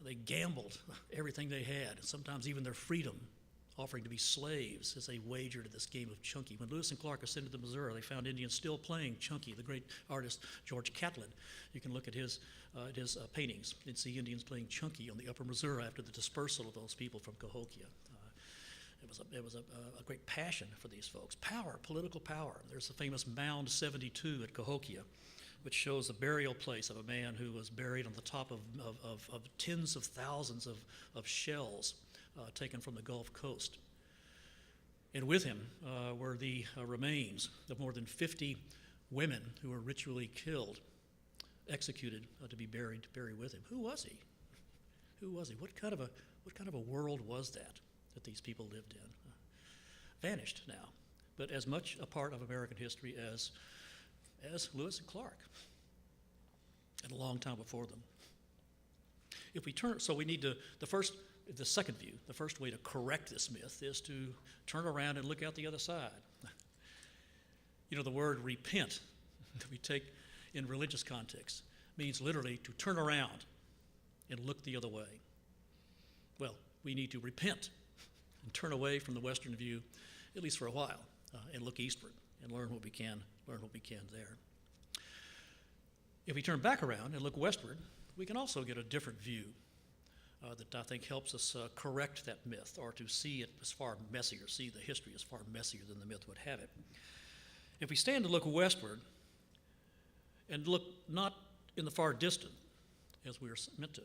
They gambled everything they had, and sometimes even their freedom, offering to be slaves as they wagered at this game of chunky. When Lewis and Clark ascended the Missouri, they found Indians still playing chunky. The great artist George Catlin, you can look at his paintings and see Indians playing chunky on the upper Missouri after the dispersal of those people from Cahokia. It was a great passion for these folks. Power, political power. There's the famous Mound 72 at Cahokia, which shows the burial place of a man who was buried on the top of tens of thousands of shells taken from the Gulf Coast. And with him were the remains of more than 50 women who were ritually killed, executed to be buried with him. Who was he? What kind of a world was that these people lived in? Vanished now, but as much a part of American history as Lewis and Clark, and a long time before them. If we turn, so we need to, the second view, the first way to correct this myth is to turn around and look out the other side. You know, the word repent that we take in religious context means literally to turn around and look the other way. Well, we need to repent and turn away from the Western view, at least for a while, and look eastward and learn what we can there. If we turn back around and look westward, we can also get a different view that I think helps us correct that myth, or to see it as far messier, see the history as far messier than the myth would have it. If we stand to look westward and look not in the far distant, as we are meant to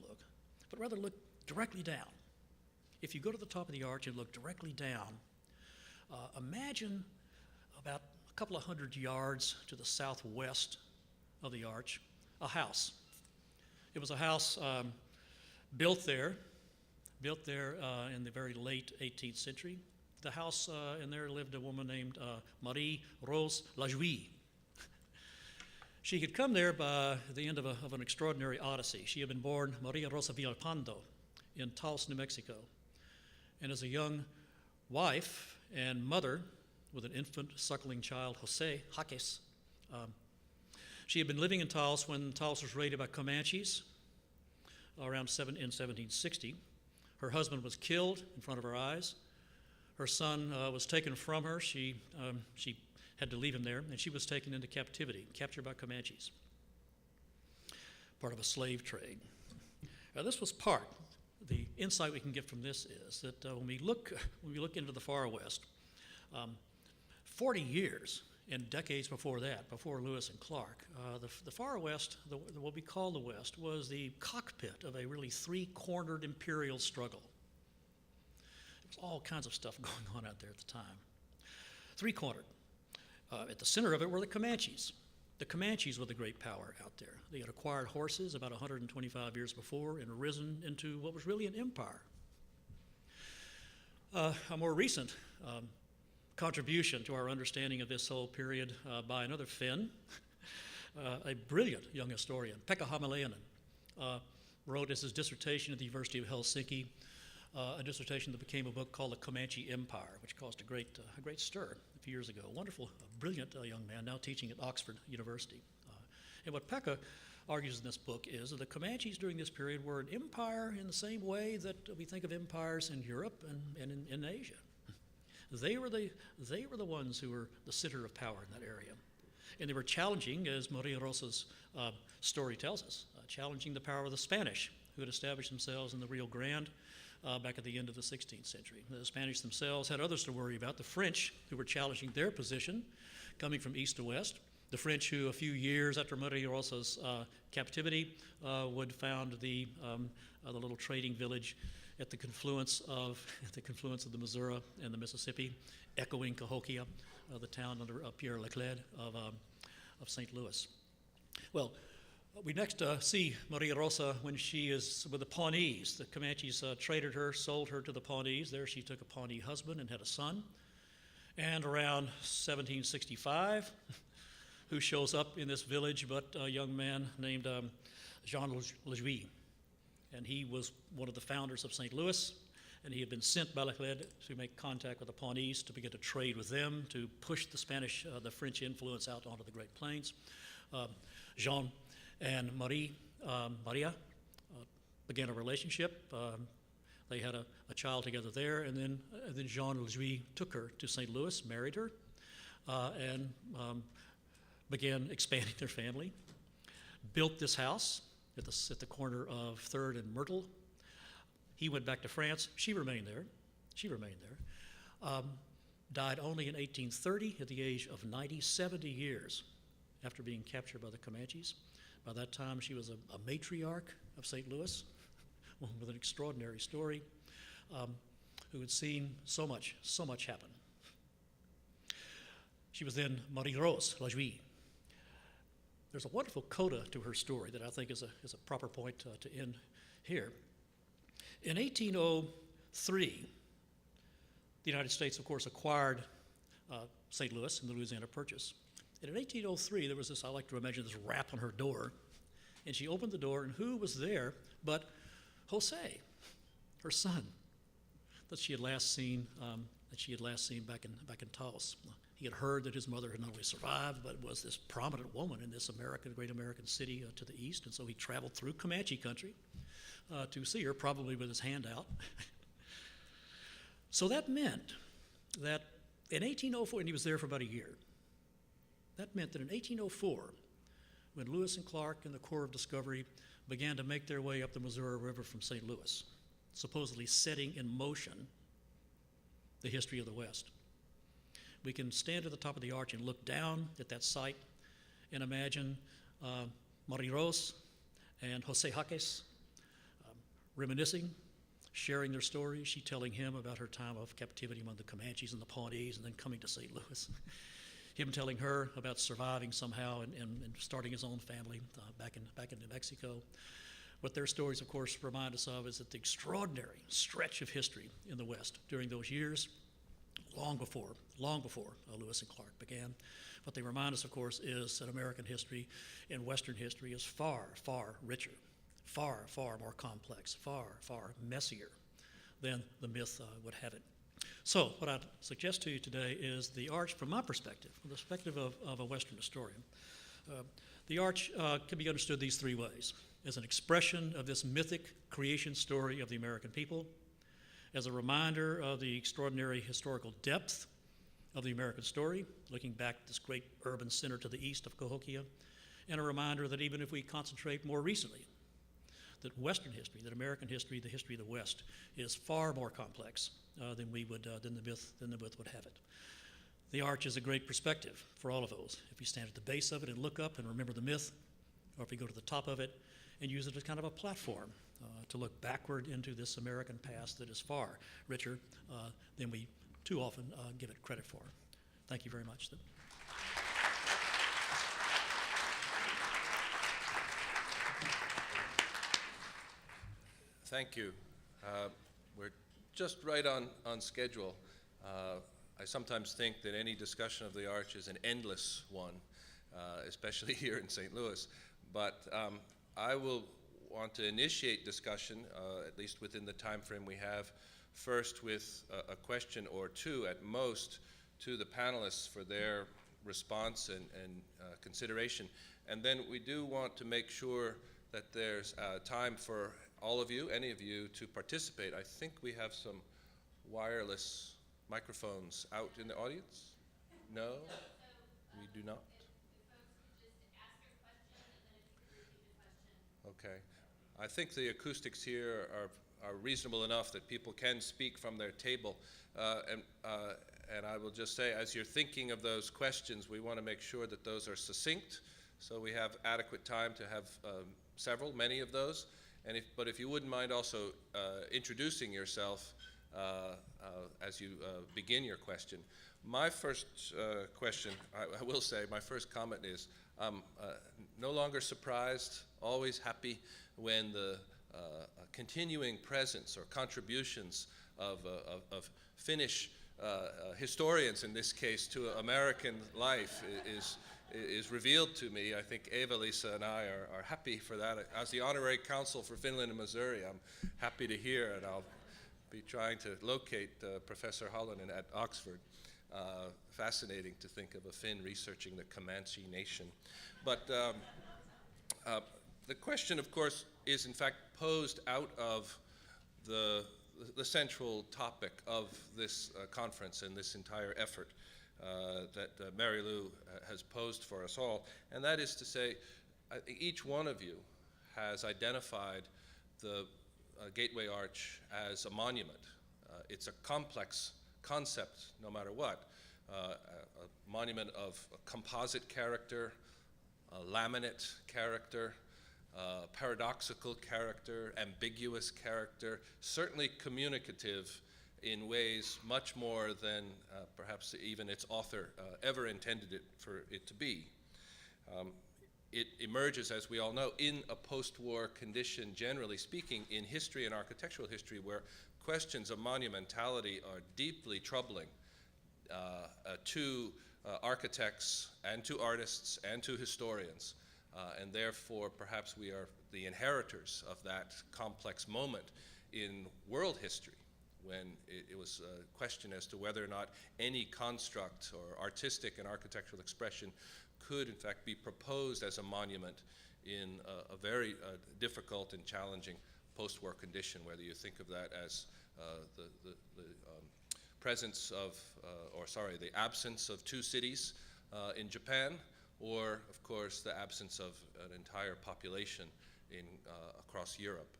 look, but rather look directly down. If you go to the top of the arch and look directly down, imagine about a couple of hundred yards to the southwest of the arch, a house. It was a house built there in the very late 18th century. The house, and there lived a woman named Marie Rose Lajoie. She had come there by the end of an extraordinary odyssey. She had been born Maria Rosa Villalpando in Taos, New Mexico. And as a young wife and mother with an infant suckling child, Jose Jaques, she had been living in Taos when Taos was raided by Comanches around in 1760. Her husband was killed in front of her eyes. Her son was taken from her. She had to leave him there, and she was taken into captivity, captured by Comanches, part of a slave trade. Now, this was part. The insight we can get from this is that when we look into the far west, 40 years and decades before that, before Lewis and Clark, the far west, what we call the West, was the cockpit of a really three-cornered imperial struggle. There was all kinds of stuff going on out there at the time. Three-cornered. At the center of it were the Comanches. The Comanches were the great power out there. They had acquired horses about 125 years before and risen into what was really an empire. A more recent contribution to our understanding of this whole period by another Finn, a brilliant young historian, Pekka Hamalainen, wrote as his dissertation at the University of Helsinki, a dissertation that became a book called The Comanche Empire, which caused a great stir a few years ago. A wonderful, brilliant young man, now teaching at Oxford University. And what Pekka argues in this book is that the Comanches during this period were an empire in the same way that we think of empires in Europe and in Asia. They were the ones who were the center of power in that area. And they were challenging, as Maria Rosa's story tells us, challenging the power of the Spanish, who had established themselves in the Rio Grande back at the end of the 16th century. The Spanish themselves had others to worry about. The French, who were challenging their position, coming from east to west. The French, who a few years after Maria Rosa's captivity would found the little trading village at the confluence of the Missouri and the Mississippi, echoing Cahokia, the town under Pierre Leclerc of St. Louis. Well, we next see Maria Rosa when she is with the Pawnees. The Comanches traded her, sold her to the Pawnees. There she took a Pawnee husband and had a son. And around 1765, who shows up in this village but a young man named Jean Lejuy. And he was one of the founders of St. Louis, and he had been sent by Leclerc to make contact with the Pawnees to begin to trade with them, to push the French influence out onto the Great Plains. Jean and Maria began a relationship. They had a child together there, and then Jean Lejuy took her to St. Louis, married her, and began expanding their family, built this house at the corner of 3rd and Myrtle. He went back to France. She remained there. Died only in 1830 at the age of 70 years after being captured by the Comanches. By that time, she was a matriarch of St. Louis, with an extraordinary story, who had seen so much happen. She was then Marie Rose Lejuy. There's a wonderful coda to her story that I think is a proper point to end here. In 1803, the United States, of course, acquired St. Louis in the Louisiana Purchase. And in 1803, there was this, I like to imagine, this rap on her door. And she opened the door, and who was there but Jose, her son, that she had last seen back in Taos. He had heard that his mother had not only survived, but was this prominent woman in this great American city to the east. And so he traveled through Comanche country to see her, probably with his hand out. So that meant that in 1804, and he was there for about a year, that meant that in 1804, when Lewis and Clark and the Corps of Discovery began to make their way up the Missouri River from St. Louis, supposedly setting in motion the history of the West. We can stand at the top of the arch and look down at that site and imagine Marie Rose and Jose Jaques reminiscing, sharing their stories, she telling him about her time of captivity among the Comanches and the Pawnees and then coming to St. Louis. Him telling her about surviving somehow and starting his own family back in New Mexico. What their stories, of course, remind us of is that the extraordinary stretch of history in the West during those years, long before Lewis and Clark began. What they remind us, of course, is that American history and Western history is far, far richer, far, far more complex, far, far messier than the myth would have it. So what I'd suggest to you today is the arch, from my perspective, from the perspective of a Western historian. The arch can be understood these three ways: as an expression of this mythic creation story of the American people, as a reminder of the extraordinary historical depth of the American story, looking back at this great urban center to the east of Cahokia, and a reminder that even if we concentrate more recently, that Western history, that American history, the history of the West, is far more complex than the myth would have it. The arch is a great perspective for all of those. If you stand at the base of it and look up and remember the myth, or if you go to the top of it and use it as kind of a platform to look backward into this American past that is far richer than we too often give it credit for. Thank you very much. Thank you. We're just right on schedule. I sometimes think that any discussion of the arch is an endless one, especially here in St. Louis. But I will want to initiate discussion, at least within the time frame we have, first with a question or two at most to the panelists for their response and consideration. And then we do want to make sure that there's time for all of you, any of you, to participate. I think we have some wireless microphones out in the audience? No? We do not? Okay. I think the acoustics here are reasonable enough that people can speak from their table. And I will just say, as you're thinking of those questions, we want to make sure that those are succinct, so we have adequate time to have many of those. But if you wouldn't mind also introducing yourself as you begin your question. My first question, I will say, my first comment is, I'm no longer surprised, always happy when the continuing presence or contributions of Finnish historians, in this case, to American life is revealed to me. I think Eeva-Liisa and I are happy for that. As the honorary consul for Finland and Missouri, I'm happy to hear, and I'll be trying to locate Professor Holonen at Oxford. Fascinating to think of a Finn researching the Comanche nation. But the question, of course, is in fact posed out of the central topic of this conference and this entire effort that Mary Lou has posed for us all. And that is to say, I think each one of you has identified the Gateway Arch as a monument. It's a complex concept no matter what. A monument of a composite character, a laminate character, paradoxical character, ambiguous character, certainly communicative in ways much more than perhaps even its author ever intended it for it to be. It emerges, as we all know, in a post-war condition, generally speaking, in history and architectural history, where questions of monumentality are deeply troubling to architects and to artists and to historians. And therefore, perhaps we are the inheritors of that complex moment in world history, when it was a question as to whether or not any construct or artistic and architectural expression could in fact be proposed as a monument in a very difficult and challenging post-war condition, whether you think of that as the presence of, the absence of two cities in Japan, or of course the absence of an entire population across Europe.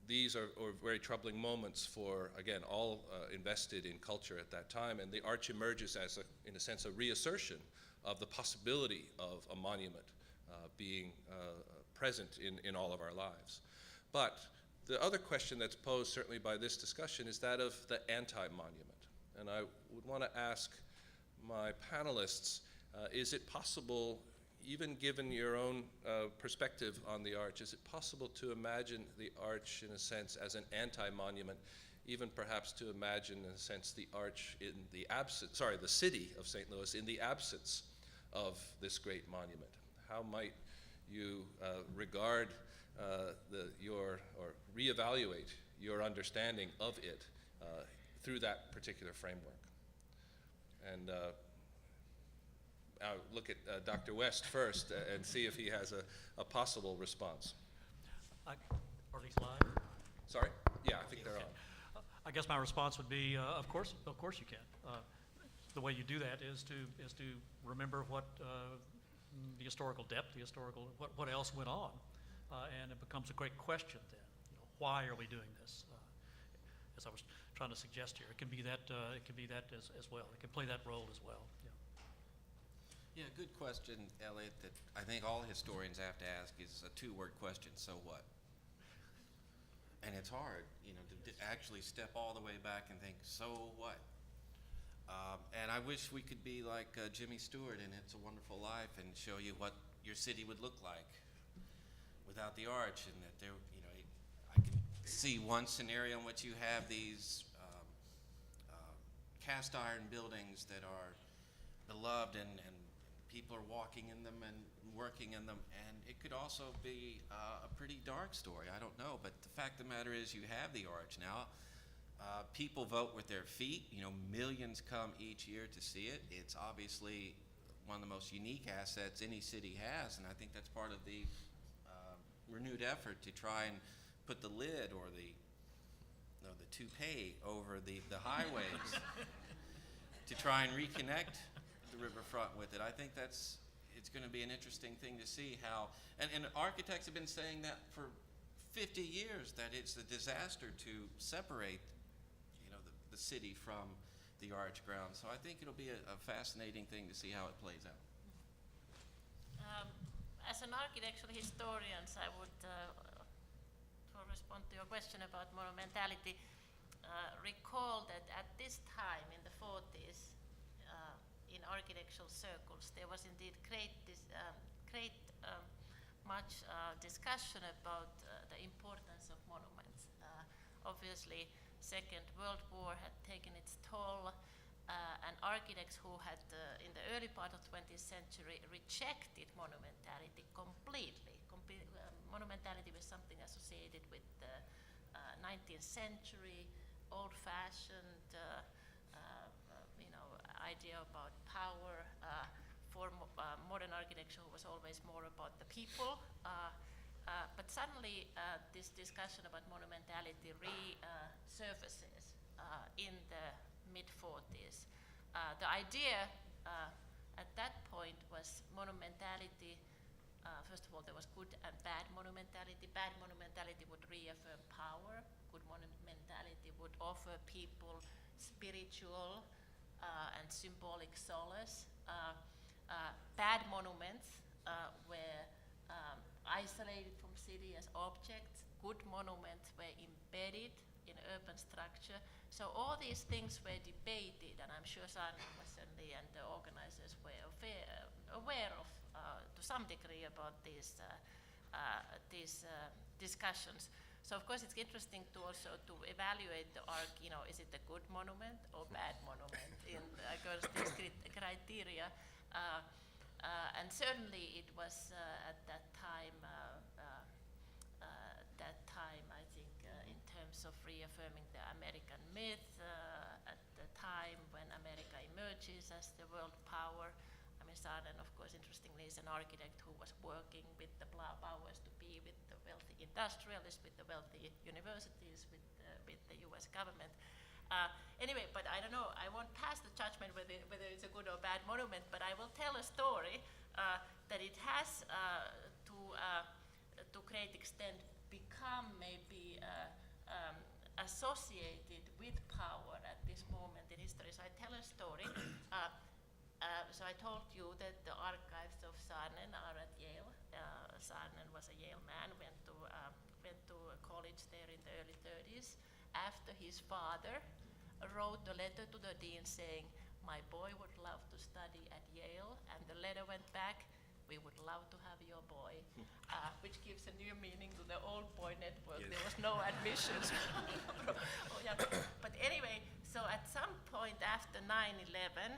These are very troubling moments for, again, all invested in culture at that time, and the arch emerges as, in a sense, a reassertion of the possibility of a monument being present in all of our lives. But the other question that's posed, certainly by this discussion, is that of the anti-monument. And I would want to ask my panelists, is it possible, even given your own perspective on the arch, is it possible to imagine the arch in a sense as an anti-monument, even perhaps to imagine in a sense the arch in the absence, the city of St. Louis in the absence of this great monument? How might you regard or reevaluate your understanding of it through that particular framework? And I'll look at Dr. West first and see if he has a possible response. Are these live? Sorry? Yeah, I think they're on. I guess my response would be, of course you can. The way you do that is to remember what the historical depth, what else went on, and it becomes a great question then. Why are we doing this? As I was trying to suggest here. It can be that as well. It can play that role as well. Yeah. Yeah, good question, Elliot, that I think all historians have to ask is a two-word question, so what? And it's hard, you know, to actually step all the way back and think, so what? And I wish we could be like Jimmy Stewart in It's a Wonderful Life and show you what your city would look like without the arch, and that there, you know, I can see one scenario in which you have these cast iron buildings that are beloved and people are walking in them and working in them, and it could also be a pretty dark story. I don't know, but the fact of the matter is you have the arch now. People vote with their feet. You know, millions come each year to see it. It's obviously one of the most unique assets any city has, and I think that's part of the renewed effort to try and put the lid or the toupee over the highways to try and reconnect the riverfront with it. I think it's going to be an interesting thing to see how, and architects have been saying that for 50 years, that it's a disaster to separate, you know, the city from the arch ground. So I think it'll be a fascinating thing to see how it plays out. As an architectural historian, I would, to respond to your question about monumentality, recall that at this time in the 40s, in architectural circles, there was indeed much discussion about the importance of monuments. Obviously, Second World War had taken its toll, and architects who had, in the early part of 20th century, rejected monumentality completely. Monumentality was something associated with the 19th century, old-fashioned, idea about power. For modern architecture was always more about the people. But suddenly this discussion about monumentality resurfaces in the mid-40s. The idea at that point was monumentality. First of all, there was good and bad monumentality. Bad monumentality would reaffirm power. Good monumentality would offer people spiritual and symbolic solace. Bad monuments were isolated from city as objects. Good monuments were embedded in urban structure. So all these things were debated, and I'm sure Saarinen was certainly, and the organizers were aware of, to some degree, about these discussions. So of course it's interesting to also to evaluate the arc, you know, is it a good monument or bad monument in accordance to these criteria. And certainly it was at that time, I think, in terms of reaffirming the American myth, at the time when America emerges as the world power. I mean, Saarinen, of course, interestingly, is an architect who was working with the powers to be, with the wealthy industrialists, with the wealthy universities, with the US government. Anyway, but I don't know, I won't pass the judgment whether it's a good or bad monument, but I will tell a story that it has, to great extent, become maybe associated with power at this moment in history. So I tell a story. So I told you that the archives of Saarinen are at Yale. Saarinen was a Yale man, went to college there in the early 30s. After his father wrote a letter to the dean saying, "My boy would love to study at Yale," and the letter went back, "We would love to have your boy," which gives a new meaning to the old boy network. Yes. There was no admissions. Oh, yeah. But anyway, so at some point after 9/11,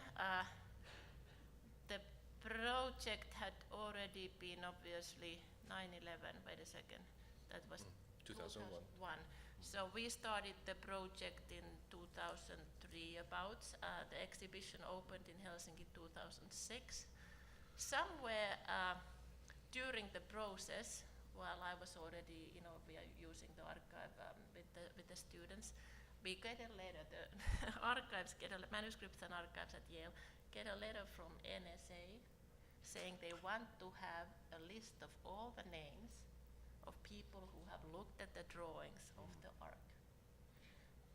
the project had already been obviously 9/11. Wait a second, that was 2001. So we started the project in 2003 about. The exhibition opened in Helsinki 2006. Somewhere during the process, while I was already, we are using the archive with the students, we get a letter, the archives get manuscripts and archives at Yale, get a letter from NSA saying they want to have a list of all the names of people who have looked at the drawings of the ark.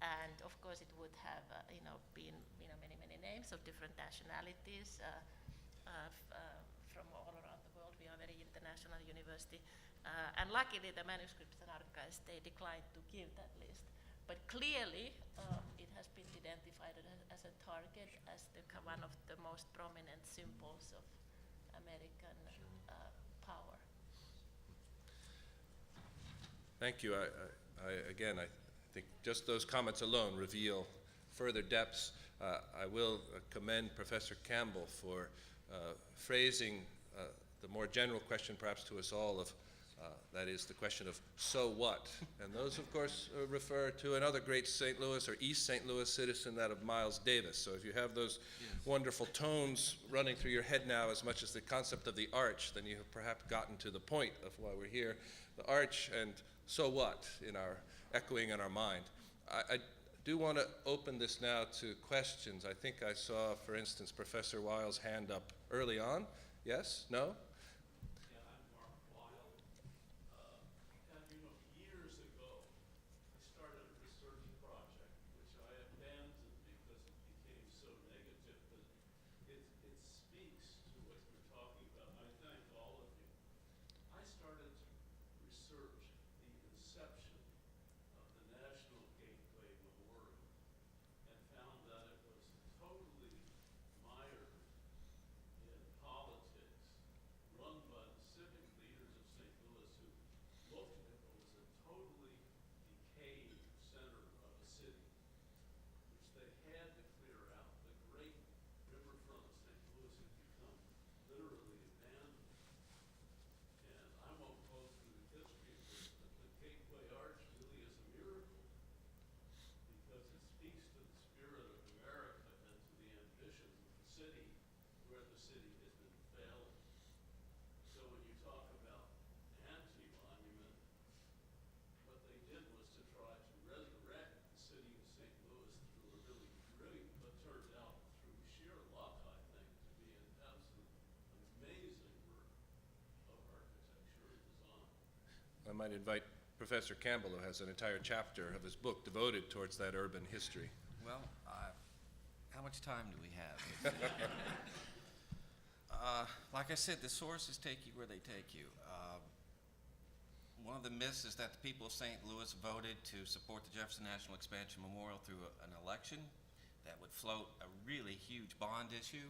And of course, it would have, been, many names of different nationalities from all around the world. We are a very international university. And luckily, the manuscripts and archives, they declined to give that list. But clearly, it has been identified as a target, as one of the most prominent symbols of American power. Thank you. I think just those comments alone reveal further depths. I will commend Professor Campbell for phrasing the more general question perhaps to us all of that is the question of so what? And those, of course, refer to another great St. Louis or East St. Louis citizen, that of Miles Davis. So if you have those wonderful tones running through your head now as much as the concept of the arch, then you have perhaps gotten to the point of why we're here. The arch and so what echoing in our mind. I do want to open this now to questions. I think I saw, for instance, Professor Weil's hand up early on. Yes? No? I might invite Professor Campbell, who has an entire chapter of his book devoted towards that urban history. Well, how much time do we have? Like I said, the sources take you where they take you. One of the myths is that the people of St. Louis voted to support the Jefferson National Expansion Memorial through an election that would float a really huge bond issue.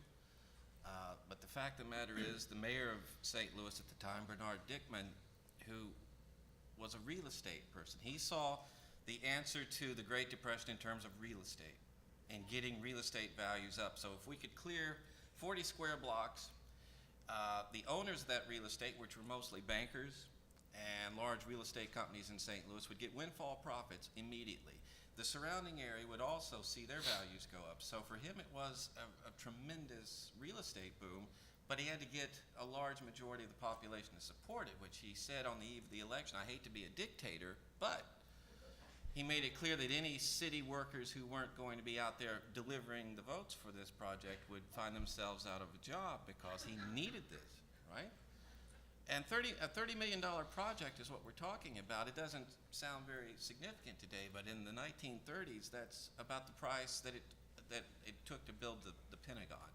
But the fact of the matter is, the mayor of St. Louis at the time, Bernard Dickman, who was a real estate person, he saw the answer to the Great Depression in terms of real estate and getting real estate values up. So if we could clear 40 square blocks, the owners of that real estate, which were mostly bankers and large real estate companies in St. Louis, would get windfall profits immediately. The surrounding area would also see their values go up. So for him, it was a tremendous real estate boom, but he had to get a large majority of the population to support it, which he said on the eve of the election, I hate to be a dictator, but he made it clear that any city workers who weren't going to be out there delivering the votes for this project would find themselves out of a job because he needed this, right? And a $30 million project is what we're talking about. It doesn't sound very significant today, but in the 1930s, that's about the price that it took to build the Pentagon.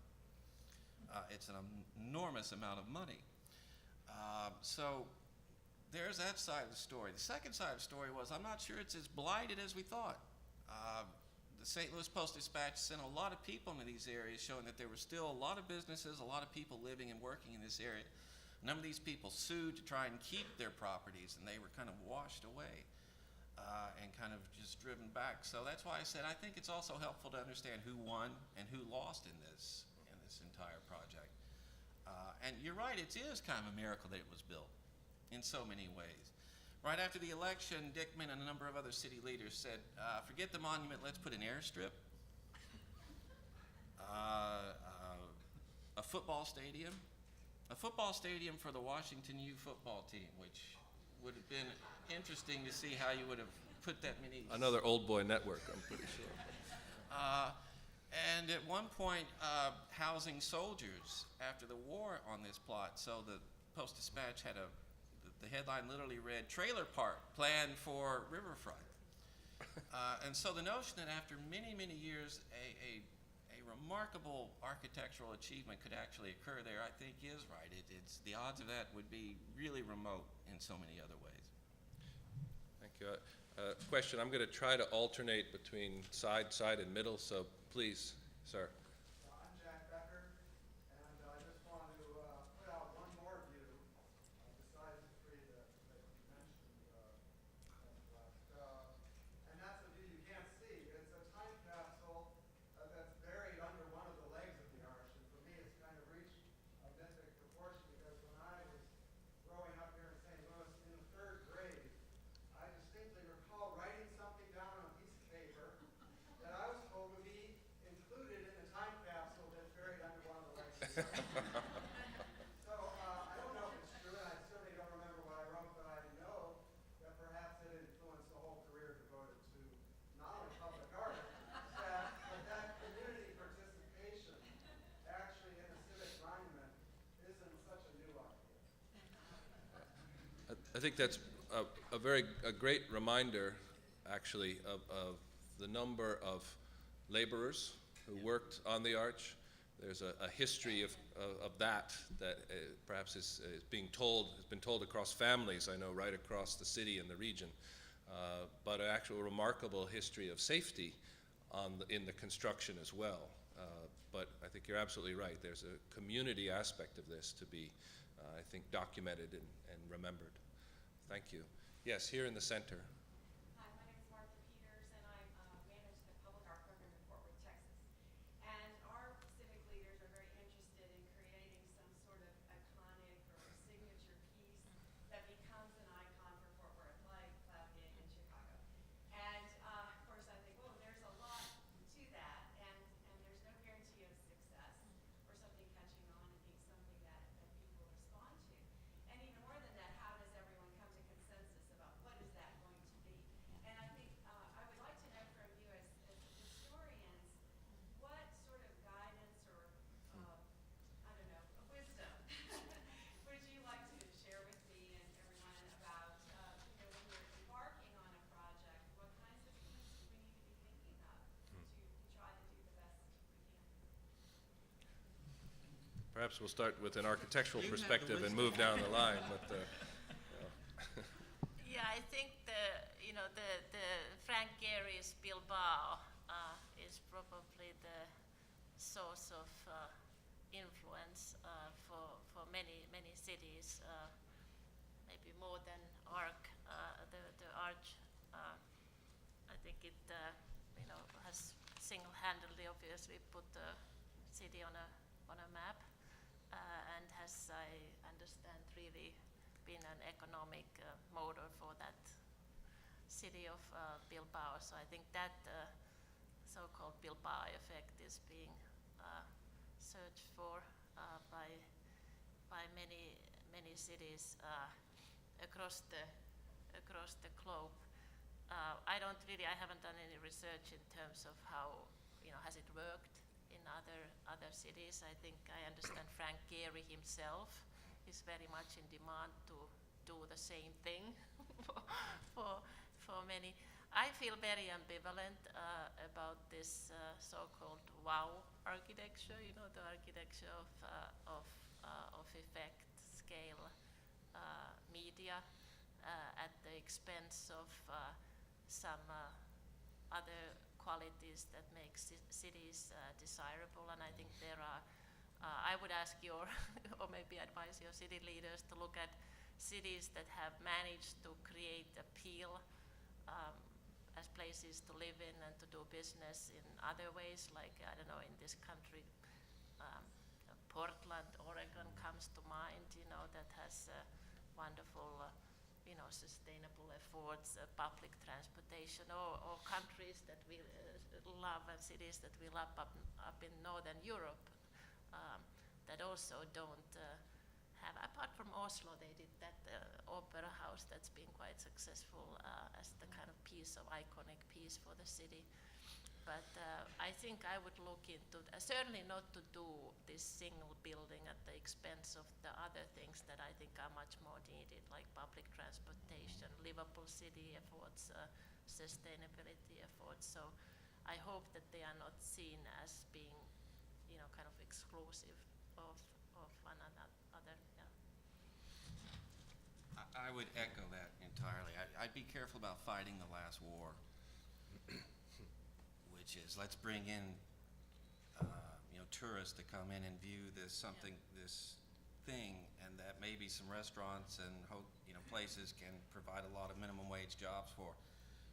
It's an enormous amount of money. So there's that side of the story. The second side of the story was, I'm not sure it's as blighted as we thought. The St. Louis Post-Dispatch sent a lot of people into these areas, showing that there were still a lot of businesses, a lot of people living and working in this area. A number of these people sued to try and keep their properties, and they were kind of washed away and kind of just driven back. So that's why I said I think it's also helpful to understand who won and who lost in this entire project. And you're right, it is kind of a miracle that it was built in so many ways. Right after the election, Dickman and a number of other city leaders said, forget the monument, let's put an airstrip, a football stadium for the Washington U football team, which would have been interesting to see how you would have put that many. Another old boy network, I'm pretty sure. And at one point, housing soldiers after the war on this plot. So the Post-Dispatch had the headline literally read, "Trailer Park Planned for Riverfront." And so the notion that after many, many years, a remarkable architectural achievement could actually occur there, I think is right. It's the odds of that would be really remote in so many other ways. Thank you. Question, I'm going to try to alternate between side, and middle, so please, sir. I'm Jack Becker, and I just want to put out one more view besides the three that you mentioned last. And that's a view you can't see. It's a time capsule that's buried under one of the legs of the arch. And for me, it's kind of reached a mythic proportion because when I was growing up here in St. Louis in the 3rd grade, I distinctly recall writing something down on a piece of paper that I was told would be included in the time capsule that's buried under one of the legs of the arch. So I don't know if it's true, and I certainly don't remember what I wrote, but I know that perhaps it influenced the whole career devoted to not only public art, but that community participation actually in a civic monument isn't such a new idea. I think that's a great reminder, actually, of the number of laborers who worked on the arch. There's a history of that perhaps is being told, has been told across families, I know, right across the city and the region, but an actual remarkable history of safety in the construction as well. But I think you're absolutely right. There's a community aspect of this to be, I think, documented and remembered. Thank you. Yes, here in the center. Hi, my name is Martha Peters, and I manage the public art program in Fort Worth, Texas. And our civic leaders are very interested in creating some sort of iconic or signature piece that becomes an icon for Fort Worth, like Cloudgate in Chicago. And of course, I think, well, there's a lot to that, and there's no guarantee of success or something catching on and being something that people respond to. And even more than that, how does everyone come to consensus about what is that going to be? And I think I would like to know from you as historians, what sort of guidance or, I don't know, wisdom would you like to share with me and everyone about, when we're embarking on a project, what kinds of things do we need to be thinking of to try to do the best we can? Perhaps we'll start with an architectural You have the perspective and wisdom. move down the line. But Yeah, I think the Frank Gehry's Bilbao is probably the source of influence for many cities, maybe more than the Arch. I think it has single-handedly, obviously, put the city on a map, and has, I understand, really been an economic motor for that city of Bilbao. So I think that so-called Bilbao effect is being searched for by many cities across the globe. I haven't done any research in terms of how, has it worked in other cities. I think I understand Frank Gehry himself is very much in demand to do the same thing for many. I feel very ambivalent about this so-called wow architecture. The architecture of effect, scale, media, at the expense of some other qualities that make cities desirable. And I think there are. I would ask or maybe advise your city leaders to look at cities that have managed to create appeal as places to live in and to do business in other ways, like, I don't know, in this country, Portland, Oregon comes to mind, that has wonderful, sustainable efforts, public transportation, or countries that we love and cities that we love up in Northern Europe. That also don't have, apart from Oslo, they did that opera house that's been quite successful as the kind of iconic piece for the city. But I think I would look into, certainly not to do this single building at the expense of the other things that I think are much more needed, like public transportation, livable city efforts, sustainability efforts. So I hope that they are not seen as being, kind of exclusive of one another. Yeah. I would echo that entirely. I'd be careful about fighting the last war, which is let's bring in tourists to come in and view this thing, and that maybe some restaurants and places can provide a lot of minimum wage jobs for.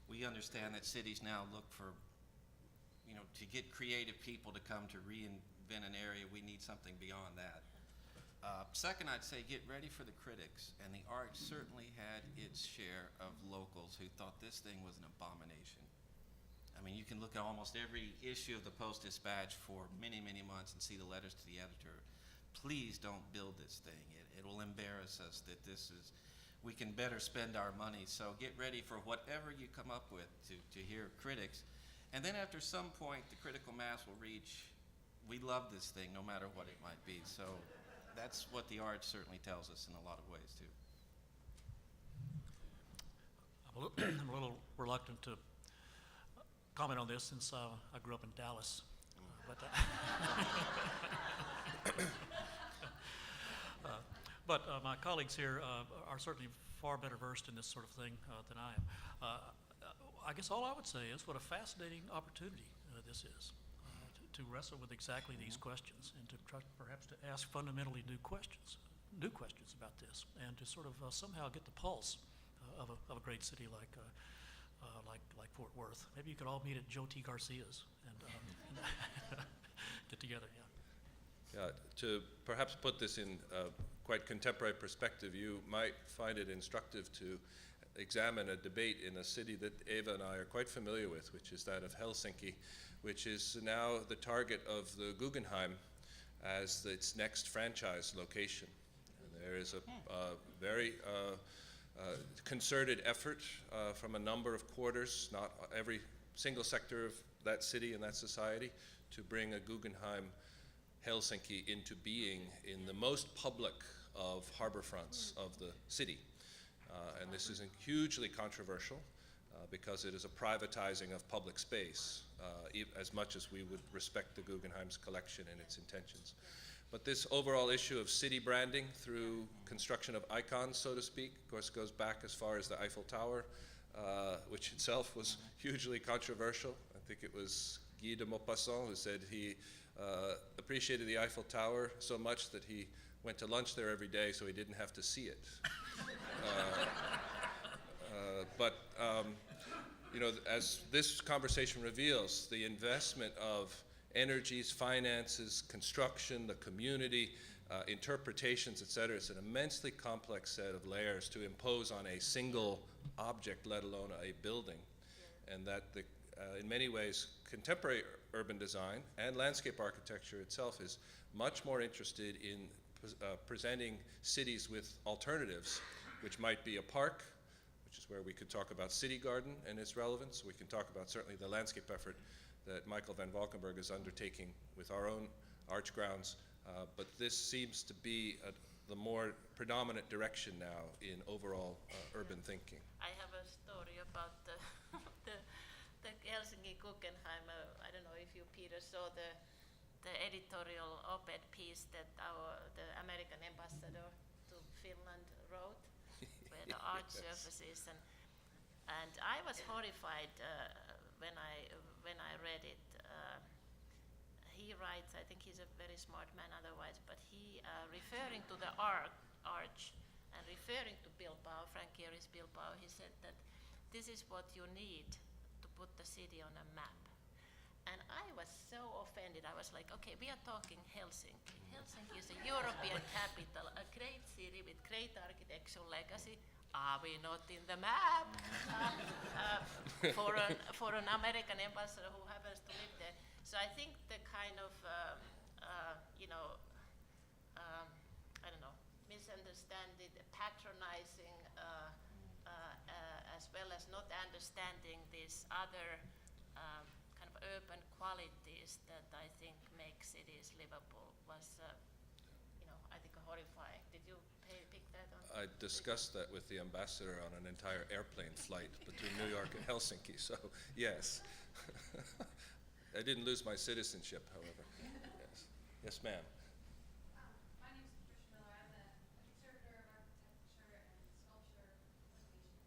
We understand that cities now look for to get creative people to come to reinvent an area. We need something beyond that. Second, I'd say get ready for the critics, and the art certainly had its share of locals who thought this thing was an abomination. I mean, you can look at almost every issue of the Post-Dispatch for many, many months and see the letters to the editor. Please don't build this thing. It will embarrass us that we can better spend our money. So get ready for whatever you come up with to hear critics. And then after some point, the critical mass will reach, we love this thing no matter what it might be. So that's what the art certainly tells us in a lot of ways too. I'm a little reluctant to comment on this since I grew up in Dallas. But my colleagues here are certainly far better versed in this sort of thing than I am. I guess all I would say is what a fascinating opportunity this is to wrestle with exactly these questions and to try perhaps to ask fundamentally new questions about this, and to sort of somehow get the pulse of a great city like Fort Worth. Maybe you could all meet at Joe T. Garcia's and get together. Yeah, to perhaps put this in quite contemporary perspective, you might find it instructive to examine a debate in a city that Eeva and I are quite familiar with, which is that of Helsinki, which is now the target of the Guggenheim as its next franchise location. And there is a very concerted effort from a number of quarters, not every single sector of that city and that society, to bring a Guggenheim Helsinki into being in the most public of harbor fronts of the city. And this is hugely controversial because it is a privatizing of public space as much as we would respect the Guggenheim's collection and its intentions. But this overall issue of city branding through construction of icons, so to speak, of course goes back as far as the Eiffel Tower, which itself was hugely controversial. I think it was Guy de Maupassant who said he appreciated the Eiffel Tower so much that he went to lunch there every day so he didn't have to see it. But as this conversation reveals, the investment of energies, finances, construction, the community, interpretations, et cetera, it's an immensely complex set of layers to impose on a single object, let alone a building. And that in many ways, contemporary urban design and landscape architecture itself is much more interested in presenting cities with alternatives, which might be a park, which is where we could talk about City Garden and its relevance. We can talk about certainly the landscape effort that Michael van Valkenburg is undertaking with our own arch grounds, but this seems to be the more predominant direction now in overall urban thinking. I have a story about the Helsinki Guggenheim. I don't know if you, Peter, saw the editorial op-ed piece that the American ambassador to Finland wrote, where the art surfaces, and I was horrified when I read it. He writes, I think he's a very smart man otherwise, but he referring to the arch and referring to Bilbao, Frank Gehry's Bilbao, he said that this is what you need to put the city on a map. And I was so offended. I was like, okay, we are talking Helsinki. Helsinki is a European capital, a great city with great architectural legacy. Are we not in the map? For an American ambassador who happens to live there. So I think the kind of, I don't know, misunderstanding, patronizing, as well as not understanding this other kind of urban qualities that I think make cities livable was, I think horrifying. Did you pick that on? I discussed that with the ambassador on an entire airplane flight between New York and Helsinki, so yes. I didn't lose my citizenship, however. Yes, yes, ma'am. My name is Patricia Miller. I'm the conservator of architecture and sculpture publications.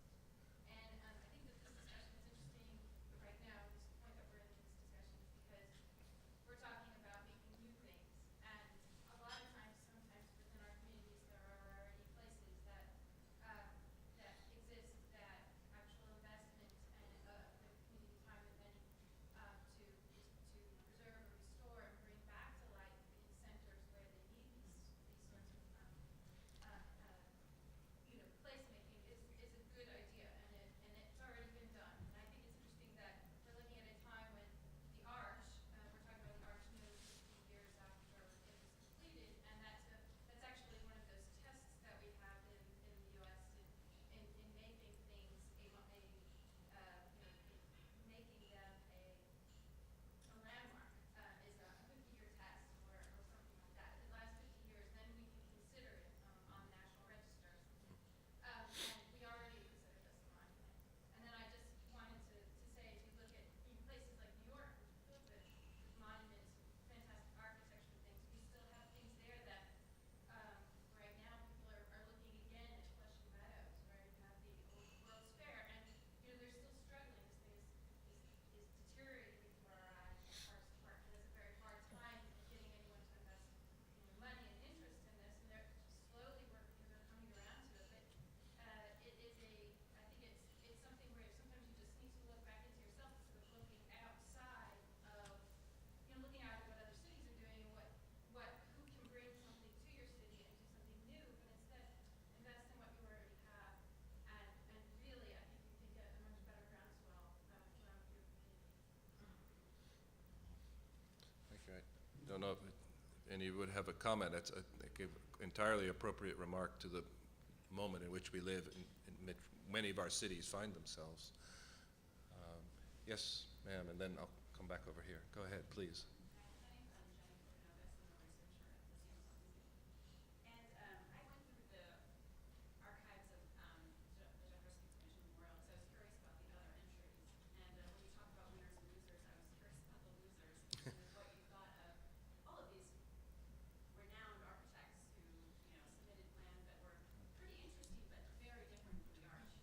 And I think that this discussion is interesting right now, this point that we're in this discussion, is because we're talking about making new things. And a lot of times, sometimes within our communities, there are already places that that exist that actual investment and the community time and money to preserve or restore and bring back to life in centers where they need these sorts of placemaking is a good idea, and it's already been done. And I think it's interesting that we're looking at a time when the arch, we're talking about the arch nearly 50 years after it was completed, and that's actually one of those tests that we have in the U.S. in making things making them a landmark is a 50-year test or something like that. If it lasts 50 years, then we can consider it on the National Register. And we already consider this a monument. And then I just wanted to say, if you look at places like New York, which are filled with monuments, fantastic architecture things, we still have things there that right now people are looking again at Flushing Meadows, where you have the old World's Fair, and they're still struggling. This thing is deteriorating before our eyes. Parks Department has a very hard time getting anyone to invest money and interest in this, and they're slowly working, they're coming around to it. But it is I think it's something where sometimes you just need to look back into yourself instead of looking outside of, looking out at what other cities are doing and who can bring something to your city and do something new, but instead invest in what you already have. And really, I think you can get a much better groundswell around your community. Thank you. I don't know if any would have a comment. That's an entirely appropriate remark to the moment in which we live and many of our cities find themselves. Yes, ma'am, and then I'll come back over here. Go ahead, please. My name's Jenny Fortnovis. I'm a researcher at the Museum of Museum. And I went through the archives of the Jefferson Commission Memorial because I was curious about the other entries. And when you talk about winners and losers, I was curious about the losers and what you thought of all of these renowned architects who submitted plans that were pretty interesting but very different from the arch.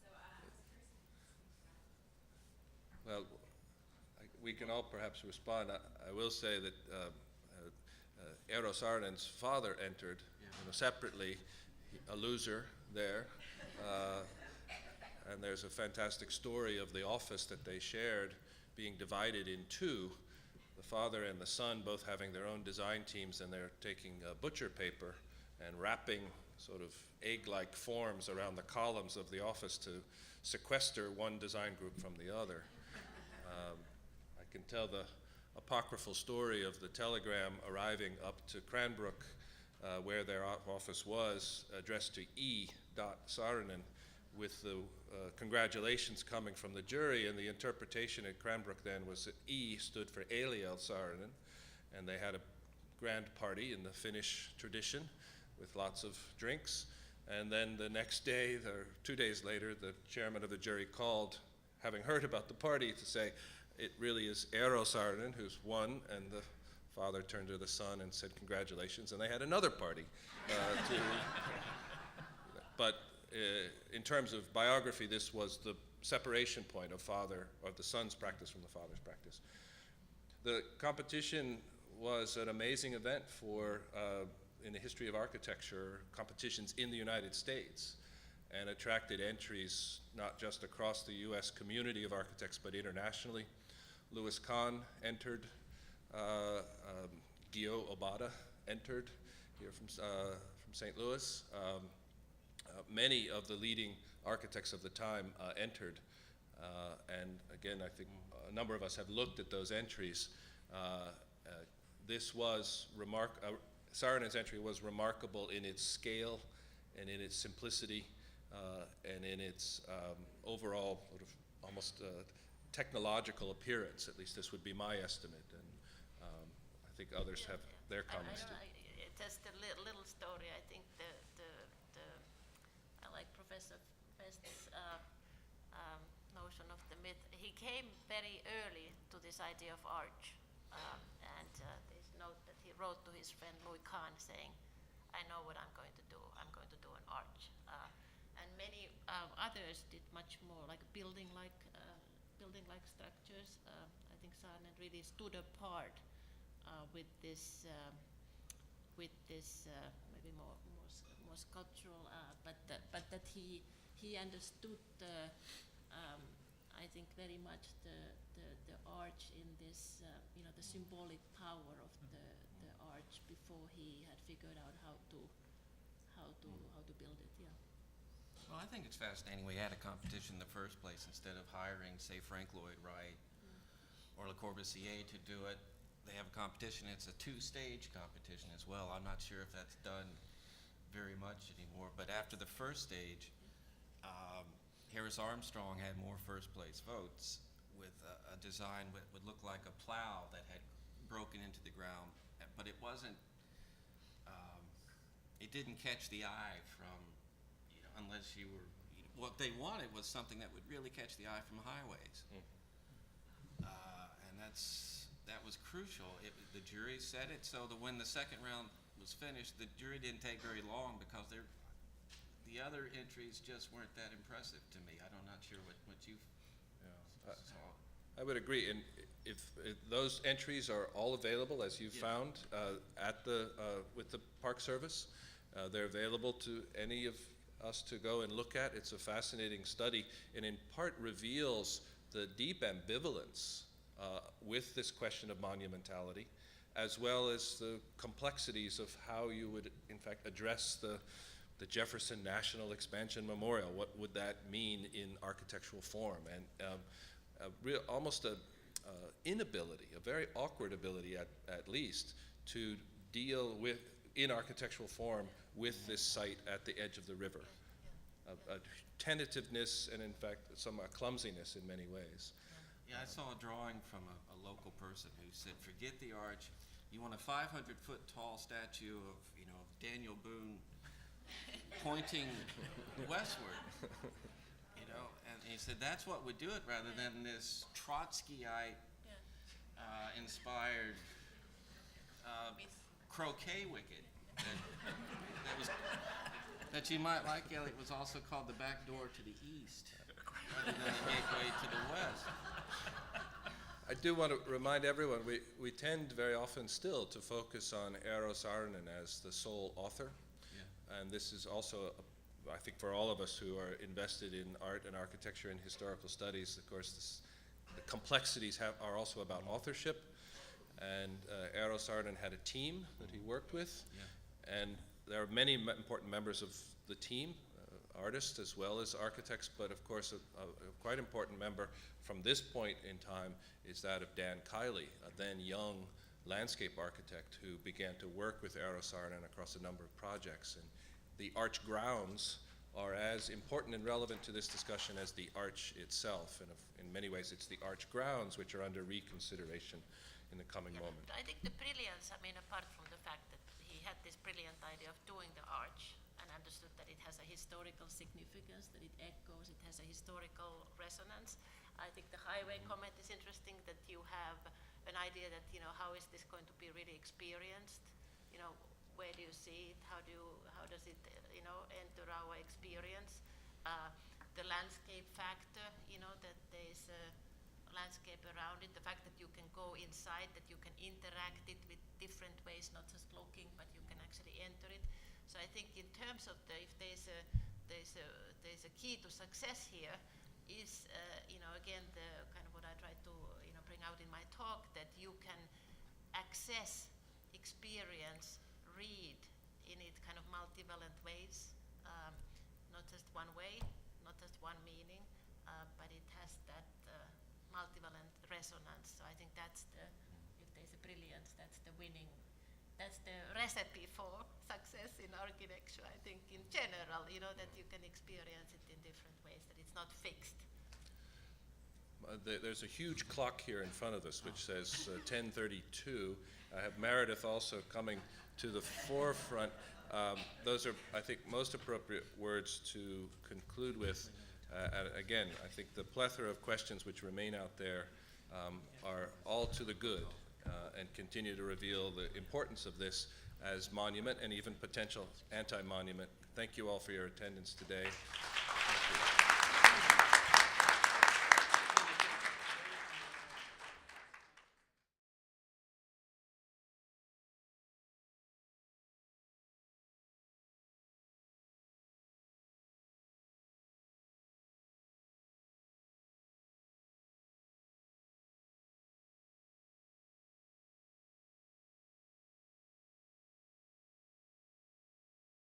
So I was curious if you could speak to that. Well, we can all perhaps respond. I will say that Eero Saarinen's father entered separately, a loser there. And there's a fantastic story of the office that they shared being divided in two. The father and the son both having their own design teams, and they're taking butcher paper and wrapping sort of egg-like forms around the columns of the office to sequester one design group from the other. I can tell the apocryphal story of the telegram arriving up to Cranbrook, where their office was, addressed to E. Saarinen, with the congratulations coming from the jury, and the interpretation at Cranbrook then was that E stood for Elliot Saarinen, and they had a grand party in the Finnish tradition with lots of drinks. And then the next day, or 2 days later, the chairman of the jury called, having heard about the party, to say, it really is Eero Saarinen who's won, and the father turned to the son and said congratulations, and they had another party. But in terms of biography, this was the separation point of the son's practice from the father's practice. The competition was an amazing event in the history of architecture, competitions in the United States, and attracted entries not just across the U.S. community of architects, but internationally. Louis Kahn entered, Gio Obata entered here from St. Louis. Many of the leading architects of the time entered, and again, I think a number of us have looked at those entries. This was Saarinen's entry was remarkable in its scale and in its simplicity and in its overall sort of almost technological appearance. At least this would be my estimate, and I think others have their comments too. Just a little story. I think I like Professor West's notion of the myth. He came very early to this idea of arch, and there's a note that he wrote to his friend Louis Kahn saying, "I know what I'm going to do. I'm going to do an arch." And many others did much more, like building-like structures. I think Saarinen really stood apart with this maybe more sculptural, but that he understood I think very much the arch in this the symbolic power of the arch before he had figured out how to build it. Yeah. Well, I think it's fascinating we had a competition in the first place instead of hiring, say, Frank Lloyd Wright or Le Corbusier to do it. They have a competition. It's a two-stage competition as well. I'm not sure if that's done very much anymore, but after the first stage, Harris Armstrong had more first-place votes with a design that would look like a plow that had broken into the ground, but it wasn't. It didn't catch the eye from, unless you were. What they wanted was something that would really catch the eye from highways, and that was crucial. The jury said it, so when the second round was finished, the jury didn't take very long because the other entries just weren't that impressive to me. I'm not sure what you saw. I would agree, and if those entries are all available, as you've found, with the Park Service, they're available to any of us to go and look at. It's a fascinating study, and in part reveals the deep ambivalence with this question of monumentality, as well as the complexities of how you would, in fact, address the Jefferson National Expansion Memorial. What would that mean in architectural form? And almost an inability, a very awkward ability at least, to deal with, in architectural form, with this site at the edge of the river. A tentativeness and, in fact, some clumsiness in many ways. Yeah, I saw a drawing from a local person who said, forget the arch, you want a 500-foot tall statue of, Daniel Boone pointing westward, and he said that's what would do it rather than this Trotskyite inspired croquet wicket that you might like, Elliot, was also called the back door to the east rather than the gateway to the west. I do want to remind everyone, we tend very often still to focus on Eero Saarinen as the sole author. Yeah. And this is also, I think, for all of us who are invested in art and architecture and historical studies, of course, the complexities are also about authorship. And Eero Saarinen had a team that he worked with. Yeah. And there are many important members of the team, artists as well as architects, but of course a quite important member from this point in time is that of Dan Kiley, a then young landscape architect who began to work with Eero Saarinen across a number of projects. And the arch grounds are as important and relevant to this discussion as the arch itself, and in many ways it's the arch grounds which are under reconsideration in the coming moment. I think the brilliance, apart from the fact that he had this brilliant idea of doing the arch and understood that it has a historical significance, that it echoes, it has a historical resonance. I think the highway comment is interesting, that you have an idea that, how is this going to be really experienced? Where do you see it? How does it, enter our experience? The landscape factor, that there is a landscape around it, the fact that you can go inside, that you can interact it with different ways, not just looking, but you can actually enter it. So I think in terms of if there's a key to success here is, again, the kind of what I tried to, bring out in my talk, that you can access, experience, read in it kind of multivalent ways, not just one way, not just one meaning, but it has that multivalent resonance. So I think that's if there's a brilliance, that's the winning, that's the recipe for success in architecture. I think in general, that you can experience it in different ways, that it's not fixed. There's a huge clock here in front of us which says 10:32. I have Meredith also coming to the forefront. Those are, I think, most appropriate words to conclude with. And again, I think the plethora of questions which remain out there are all to the good and continue to reveal the importance of this as monument and even potential anti-monument. Thank you all for your attendance today. Thank you.